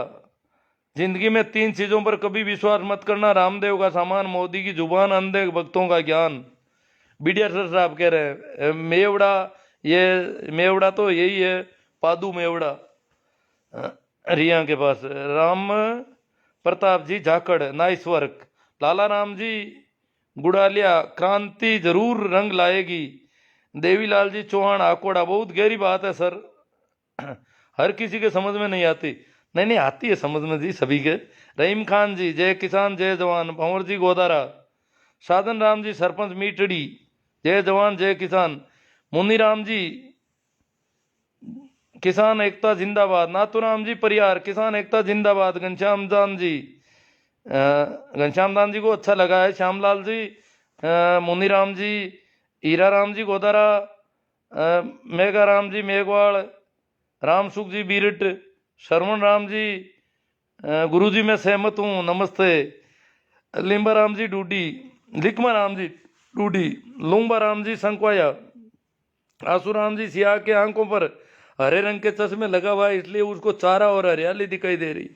जिंदगी में 3 चीजों पर कभी विश्वास मत करना, रामदेव का सामान, मोदी की जुबान, अंधे भक्तों का ज्ञान। बढ़िया सर साहब कह रहे हैं मेवड़ा, ये मेवड़ा तो यही है पादू मेवड़ा रिया के पास। राम प्रताप जी झाकड़, नाइस वर्क। लाला राम जी गुड़ालिया, क्रांति जरूर रंग लाएगी। देवीलाल जी चौहान आकोड़ा, बहुत गहरी बात है सर, हर किसी के समझ में नहीं आती। नहीं नहीं आती है समझ में जी सभी के। रहीम खान जी, जय किसान जय जवान। भंवर जी गोदारा। साधन राम जी सरपंच मीटड़ी, जय जवान जय किसान। मुनी राम जी किसान एकता जिंदाबाद। नाथुराम जी परियार, किसान एकता जिंदाबाद। घनश्याम दान जी, घनश्याम दान जी को अच्छा लगा है। श्यामलाल जी, मुनी राम जी, हीरा राम जी गोदारा, मेघा राम जी मेघवाड़, राम सुख जी बीरट, श्रवण राम जी, गुरु जी मैं सहमत हूँ नमस्ते। लिम्बा राम जी डूडी, लिकमा राम जी डूडी, लुम्बा राम जी संकवाया। आसुराम जी सिया के आंखों पर हरे रंग के चश्मे लगा हुआ है, इसलिए उसको चारा और हरियाली दिखाई दे रही।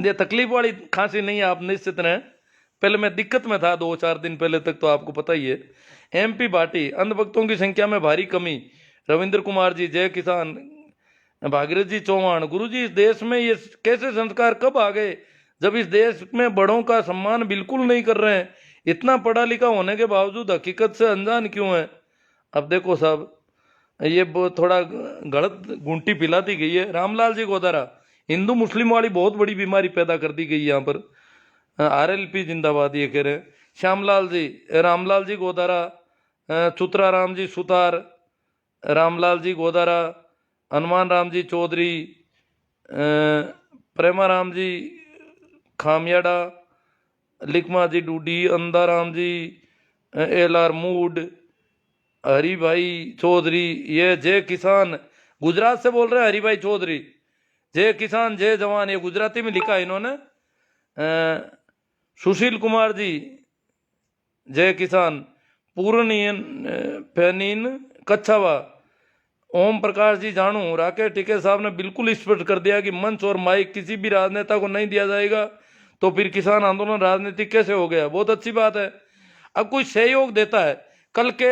ये तकलीफ वाली खांसी नहीं है, आप निश्चित रहें। पहले मैं दिक्कत में था 2-4 दिन पहले तक, तो आपको पता ही है। एमपी भाटी, अंधभक्तों की संख्या में भारी कमी। रविंद्र कुमार जी, जय किसान। भागीरथ जी चौहान, गुरु जी इस देश में ये कैसे संस्कार कब आ गए, जब इस देश में बड़ों का सम्मान बिल्कुल नहीं कर रहे हैं। इतना पढ़ा लिखा होने के बावजूद हकीकत से अनजान क्यों है। अब देखो साहब, ये थोड़ा गलत गुंटी पिलाती गई है। रामलाल जी गोदारा, हिंदू मुस्लिम वाली बहुत बड़ी बीमारी पैदा कर दी गई यहाँ पर। आरएलपी जिंदाबाद ये कह रहे हैं। श्यामलाल जी, रामलाल जी गोदारा, चुत्रा राम जी सुतार, रामलाल जी गोदारा, हनुमान राम जी चौधरी, प्रेमा राम जी खामियाड़ा, लिकमा जी डूडी, अंधा राम जी, एलआर मूड, हरी भाई चौधरी, ये जय किसान गुजरात से बोल रहे हैं। हरी भाई चौधरी, जय किसान जय जवान, ये गुजराती में लिखा है इन्होंने। सुशील कुमार जी, जय किसान। पूर्णियन फैनीन कच्छावा। ओम प्रकाश जी जानू, राकेश टिके साहब ने बिल्कुल स्पष्ट कर दिया कि मंच और माइक किसी भी राजनेता को नहीं दिया जाएगा, तो फिर किसान आंदोलन राजनीतिक कैसे हो गया। बहुत अच्छी बात है। अब कोई सहयोग देता है, कल के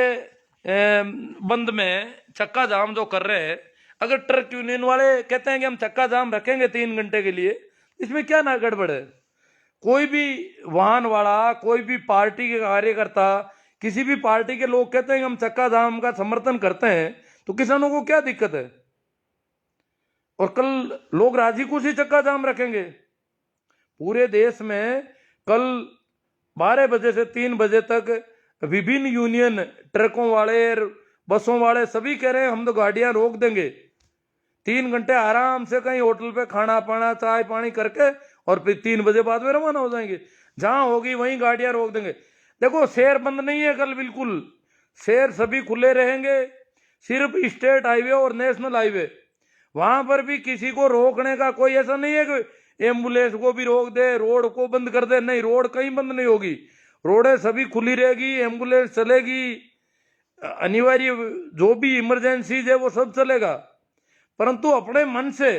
बंद में चक्का जाम जो कर रहे हैं, अगर ट्रक यूनियन वाले कहते हैं कि हम चक्का जाम रखेंगे 3 घंटे के लिए, इसमें क्या ना गड़बड़ है। कोई भी वाहन वाला, कोई भी पार्टी के कार्यकर्ता, किसी भी पार्टी के लोग कहते हैं कि हम चक्का जाम का समर्थन करते हैं, तो किसानों को क्या दिक्कत है। और कल लोग राजी खुशी चक्का जाम रखेंगे। पूरे देश में कल 12 बजे से 3 बजे तक विभिन्न यूनियन, ट्रकों वाले, बसों वाले सभी कह रहे हैं हम तो गाड़ियां रोक देंगे, 3 घंटे आराम से कहीं होटल पे खाना पाना चाय पानी करके और फिर 3 बजे बाद में रवाना हो जाएंगे। जहां होगी वहीं गाड़ियां रोक देंगे। देखो शहर बंद नहीं है कल, बिल्कुल शहर सभी खुले रहेंगे, सिर्फ स्टेट हाईवे और नेशनल हाईवे, वहां पर भी किसी को रोकने का कोई ऐसा नहीं है कि एम्बुलेंस को भी रोक दे, रोड को बंद कर दे। नहीं, रोड कहीं बंद नहीं होगी, रोडें सभी खुली रहेगी, एम्बुलेंस चलेगी, अनिवार्य जो भी इमरजेंसीज है वो सब चलेगा, परंतु अपने मन से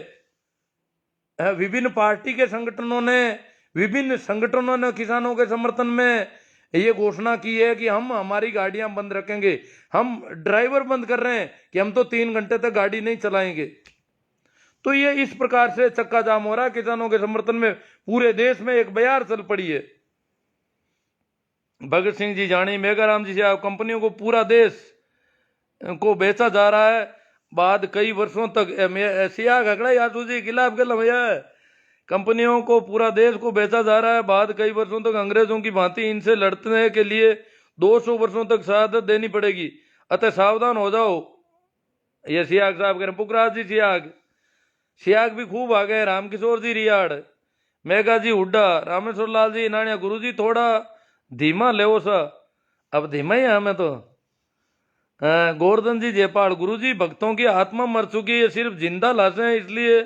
विभिन्न संगठनों ने किसानों के समर्थन में ये घोषणा की है कि हम हमारी गाड़ियां बंद रखेंगे, हम ड्राइवर बंद कर रहे हैं कि हम तो 3 घंटे तक गाड़ी नहीं चलाएंगे। तो ये इस प्रकार से चक्का जाम हो रहा है किसानों के समर्थन में, पूरे देश में एक बयार चल पड़ी है। भगत सिंह जी जानी, मेघाराम जी से कंपनियों को पूरा देश को बेचा जा रहा है। बाद कई वर्षों तक सिया घगड़ा यादव जी खिलाफ गल भैया कंपनियों को पूरा देश को बेचा जा रहा है। बाद कई वर्षों तक अंग्रेजों की भांति इनसे लड़ने के लिए 200 वर्षों तक शहादत देनी पड़ेगी, अतः सावधान हो जाओ। ये सियाग साहब कह रहे, पुखराज जी सियाग भी खूब आ गए, रामकिशोर जी रियाड़, मेघा जी हुड्डा, रामेश्वर लाल जी नानिया, गुरु जी थोड़ा धीमा ले सा, अब धीमा ही है हमें तो। गोवर्धन जी जयपाल, गुरु जी भक्तों की आत्मा मर चुकी है, सिर्फ जिंदा लाशें हैं, इसलिए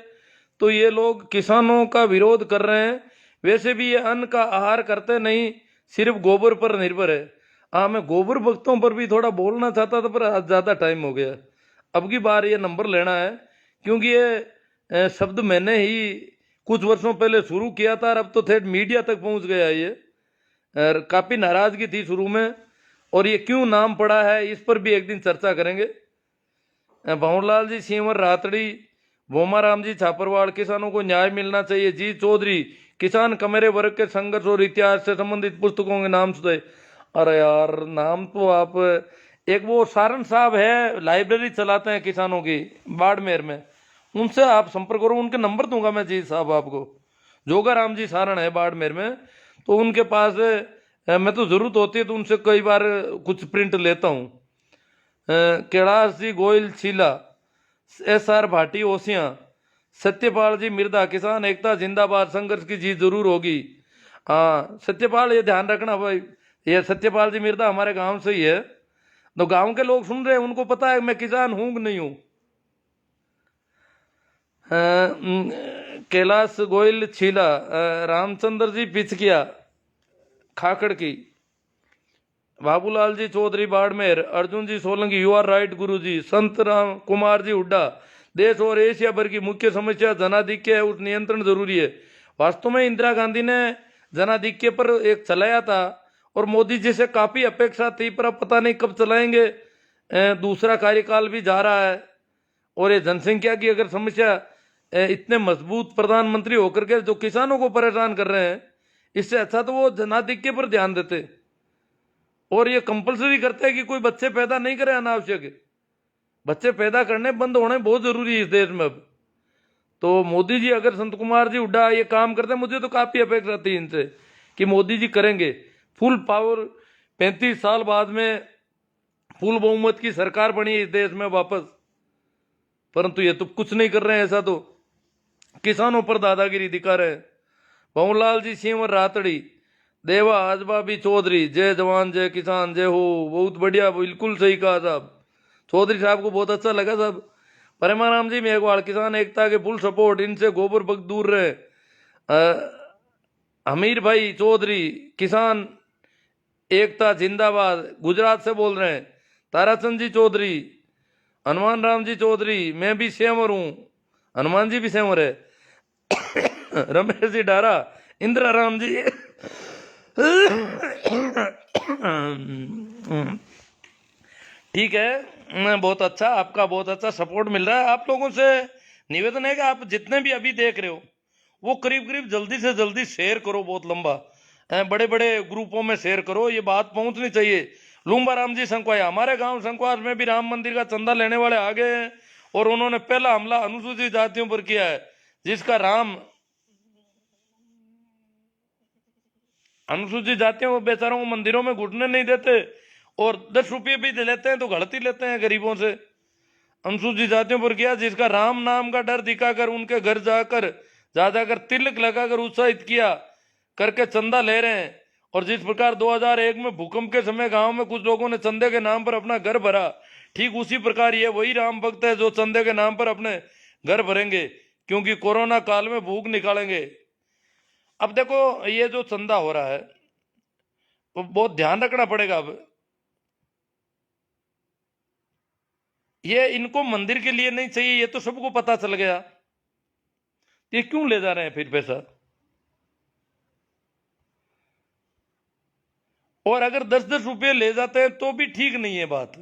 तो ये लोग किसानों का विरोध कर रहे हैं। वैसे भी ये अन्न का आहार करते नहीं, सिर्फ गोबर पर निर्भर है। हाँ, मैं गोबर भक्तों पर भी थोड़ा बोलना चाहता था, पर ज़्यादा टाइम हो गया। अब की बार ये नंबर लेना है, क्योंकि ये शब्द मैंने ही कुछ वर्षों पहले शुरू किया था और अब तो ठेठ मीडिया तक पहुंच गया ये। काफ़ी नाराजगी थी शुरू में, और ये क्यों नाम पड़ा है इस पर भी एक दिन चर्चा करेंगे। भंवरलाल जी सीवर रातड़ी, भोमाराम जी छापरवाड़, किसानों को न्याय मिलना चाहिए। जी चौधरी, किसान कमेरे वर्ग के संघर्ष और इतिहास से संबंधित पुस्तकों के नाम सुझाए। अरे यार, नाम तो आप, एक वो सारण साहब है, लाइब्रेरी चलाते हैं किसानों की बाड़मेर में, उनसे आप संपर्क करो, उनके नंबर दूंगा मैं जी साहब आपको। जोगाराम जी सारण है बाड़मेर में, तो उनके पास मैं तो जरूरत होती है तो उनसे कई बार कुछ प्रिंट लेता हूँ। कैलाश जी गोयल छीला, SR भाटी ओसियां, सत्यपाल जी मिर्दा, किसान एकता जिंदाबाद, संघर्ष की जीत जरूर होगी। हाँ सत्यपाल, ये ध्यान रखना भाई, ये सत्यपाल जी मिर्दा हमारे गांव से ही है, तो गांव के लोग सुन रहे हैं, उनको पता है मैं किसान हूं कि नहीं हूं। कैलाश गोयल छीला, रामचंद्र जी पिचकिया खाकड़ की, Babulal ji Chaudhary Barmer, Arjun ji Solanki, you are right गुरु जी, संत राम कुमार जी हुड्डा, देश और एशिया भर की मुख्य समस्या जनाधिक्य है, उस नियंत्रण जरूरी है। वास्तव में इंदिरा गांधी ने जनाधिक्य पर एक चलाया था और मोदी जी से काफी अपेक्षा थी, पर अब पता नहीं कब चलाएंगे। दूसरा कार्यकाल भी जा रहा है, और ये जनसंख्या की अगर समस्या, इतने मजबूत प्रधानमंत्री होकर के जो किसानों को परेशान कर रहे हैं, इससे अच्छा तो वो जनाधिक्य पर ध्यान देते। और ये कंपलसरी करते हैं कि कोई बच्चे पैदा नहीं करे अनावश्यक, बच्चे पैदा करने बंद होने बहुत जरूरी है इस देश में अब। तो मोदी जी अगर संत कुमार जी हुड्डा ये काम करते हैं, मुझे तो काफी अपेक्षा थी इनसे कि मोदी जी करेंगे फुल पावर। 35 साल बाद में फुल बहुमत की सरकार बनी इस देश में वापस, परंतु ये तो कुछ नहीं कर रहे हैं। ऐसा तो किसानों पर दादागिरी दिखा रहे हैं। भंवरलाल जी सीवर रातड़ी, देवा आजबा भी चौधरी, जय जवान जय किसान जय हो, बहुत बढ़िया, बिल्कुल सही कहा साहब, चौधरी साहब को बहुत अच्छा लगा साहब। परमाराम जी मेघवाल, किसान एकता के फुल सपोर्ट, इनसे गोबर भक्त दूर रहे। हमीर भाई चौधरी, किसान एकता जिंदाबाद, गुजरात से बोल रहे हैं। ताराचंद जी चौधरी, हनुमान राम जी चौधरी, मैं भी सेवर हूं, हनुमान जी भी सेवर है। रमेश जी डारा, इंदिरा राम जी ठीक है, बहुत अच्छा, आपका बहुत अच्छा सपोर्ट मिल रहा है। आप लोगों से निवेदन है कि आप जितने भी अभी देख रहे हो वो करीब करीब जल्दी से जल्दी शेयर करो, बहुत लंबा, बड़े बड़े ग्रुपों में शेयर करो, ये बात पहुंचनी चाहिए। लूम्बा राम जी संकवाया, हमारे गांव संकवास में भी राम मंदिर का चंदा लेने वाले आ गए हैं, और उन्होंने पहला हमला अनुसूचित जातियों पर किया है, जिसका अनुसूचित जातियों को बेचारों को मंदिरों में घुटने नहीं देते, और 10 रुपये भी दे लेते हैं तो गलती लेते हैं गरीबों से। अनुसूचित जातियों पर किया, जिसका राम नाम का डर दिखाकर उनके घर जाकर तिलक लगाकर उत्साहित किया करके चंदा ले रहे हैं। और जिस प्रकार 2001 में भूकंप के समय गांव में कुछ लोगों ने चंदे के नाम पर अपना घर भरा, ठीक उसी प्रकार ये वही राम भक्त है जो चंदे के नाम पर अपने घर भरेंगे, क्योंकि कोरोना काल में भूख निकालेंगे। अब देखो, ये जो चंदा हो रहा है वो बहुत ध्यान रखना पड़ेगा। अब ये इनको मंदिर के लिए नहीं चाहिए, ये तो सबको पता चल गया, ये क्यों ले जा रहे हैं फिर पैसा? और अगर 10-10 रुपये ले जाते हैं तो भी ठीक नहीं है बात।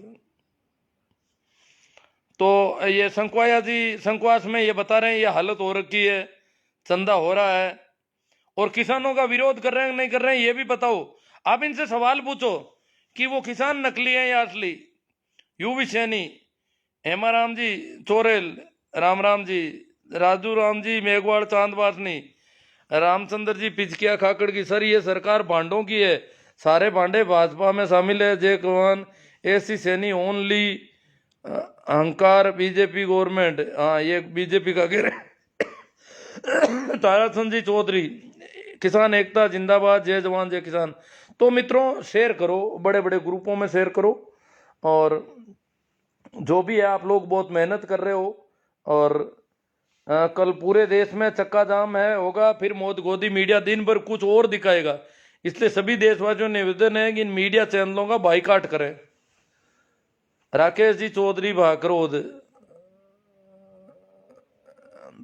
तो ये संखवाया जी संखवास में ये बता रहे हैं ये हालत हो रखी है, चंदा हो रहा है, और किसानों का विरोध कर रहे हैं नहीं कर रहे हैं ये भी बताओ। आप इनसे सवाल पूछो कि वो किसान नकली हैं या असली। यूवी सैनी, हेमाराम जी चोरेल, राम जी, राजू राम जी मेघवाड़ चांदवासनी, रामचंद्र जी पिचकिया खाकड़ की। सर ये सरकार भांडों की है, सारे भांडे भाजपा में शामिल है। जय कमान, ऐसी सैनी ओनली, अहंकार बीजेपी गवर्नमेंट। हाँ ये बीजेपी का गिर। ताराचंद जी चौधरी, किसान एकता जिंदाबाद, जय जवान जय किसान। तो मित्रों शेयर करो, बड़े बड़े ग्रुपों में शेयर करो, और जो भी है आप लोग बहुत मेहनत कर रहे हो। और कल पूरे देश में चक्का जाम है होगा, फिर मोदी मीडिया दिन भर कुछ और दिखाएगा, इसलिए सभी देशवासियों ने निवेदन है कि इन मीडिया चैनलों का बाइकाट करें। राकेश जी चौधरी भाकरोद,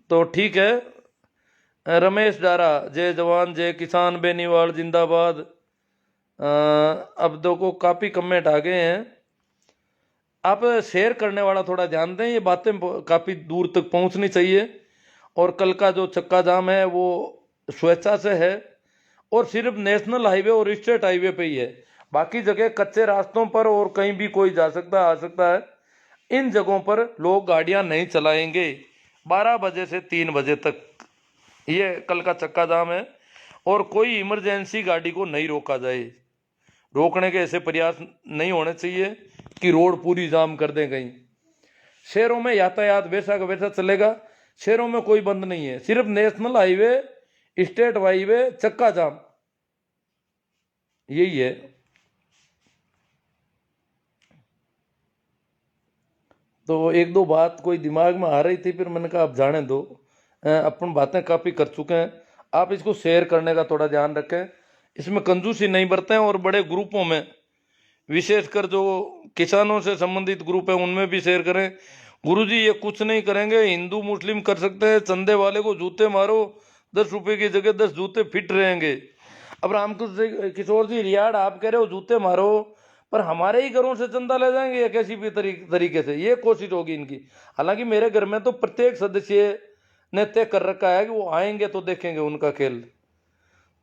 तो ठीक है। रमेश डारा, जय जवान जय किसान, बेनीवाल जिंदाबाद। अब देखो काफ़ी कमेंट आ गए हैं, आप शेयर करने वाला थोड़ा ध्यान दें, ये बातें काफ़ी दूर तक पहुंचनी चाहिए। और कल का जो चक्का जाम है वो स्वेच्छा से है, और सिर्फ नेशनल हाईवे और स्टेट हाईवे पे ही है, बाकी जगह कच्चे रास्तों पर और कहीं भी कोई जा सकता आ सकता है। इन जगहों पर लोग गाड़ियां नहीं चलाएंगे 12 बजे से 3 बजे तक, ये कल का चक्का जाम है। और कोई इमरजेंसी गाड़ी को नहीं रोका जाए, रोकने के ऐसे प्रयास नहीं होने चाहिए कि रोड पूरी जाम कर दें कहीं। शहरों में यातायात वैसा का वैसा चलेगा, शहरों में कोई बंद नहीं है, सिर्फ नेशनल हाईवे स्टेट हाईवे चक्का जाम, यही है। तो एक दो बात कोई दिमाग में आ रही थी, फिर मैंने कहा आप जाने दो, अपन बातें काफ़ी कर चुके हैं। आप इसको शेयर करने का थोड़ा ध्यान रखें, इसमें कंजूसी नहीं बरतें, और बड़े ग्रुपों में विशेषकर जो किसानों से संबंधित ग्रुप है उनमें भी शेयर करें। गुरुजी ये कुछ नहीं करेंगे, हिंदू मुस्लिम कर सकते हैं, चंदे वाले को जूते मारो, 10 रुपये की जगह 10 जूते फिट रहेंगे। अब रामकृष्ण किशोर जी रियाड़, आप कह रहे हो जूते मारो, पर हमारे ही घरों से चंदा ले जाएंगे या किसी भी तरीके से, ये कोशिश होगी इनकी। हालांकि मेरे घर में तो प्रत्येक सदस्य ने तय कर रखा है कि वो आएंगे तो देखेंगे उनका खेल।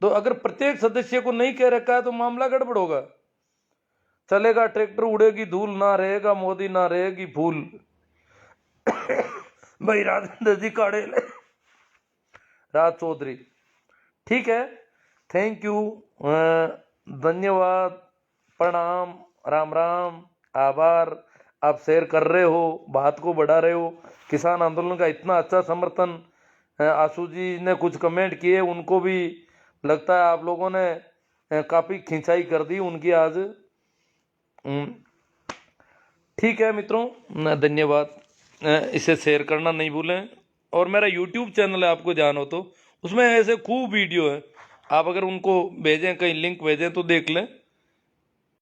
तो अगर प्रत्येक सदस्य को नहीं कह रखा है तो मामला गड़बड़ होगा। चलेगा ट्रैक्टर उड़ेगी धूल, ना रहेगा मोदी ना रहेगी फूल। भाई राजेंद्र जी काड़े राज चौधरी, ठीक है, थैंक यू, धन्यवाद, प्रणाम, राम राम, आभार। आप शेयर कर रहे हो, बात को बढ़ा रहे हो, किसान आंदोलन का इतना अच्छा समर्थन। आशु जी ने कुछ कमेंट किए, उनको भी लगता है आप लोगों ने काफ़ी खिंचाई कर दी उनकी आज। ठीक है मित्रों, धन्यवाद, इसे शेयर करना नहीं भूलें। और मेरा यूट्यूब चैनल है, आपको ध्यान हो तो उसमें ऐसे खूब वीडियो है, आप अगर उनको भेजें, कहीं लिंक भेजें तो देख लें।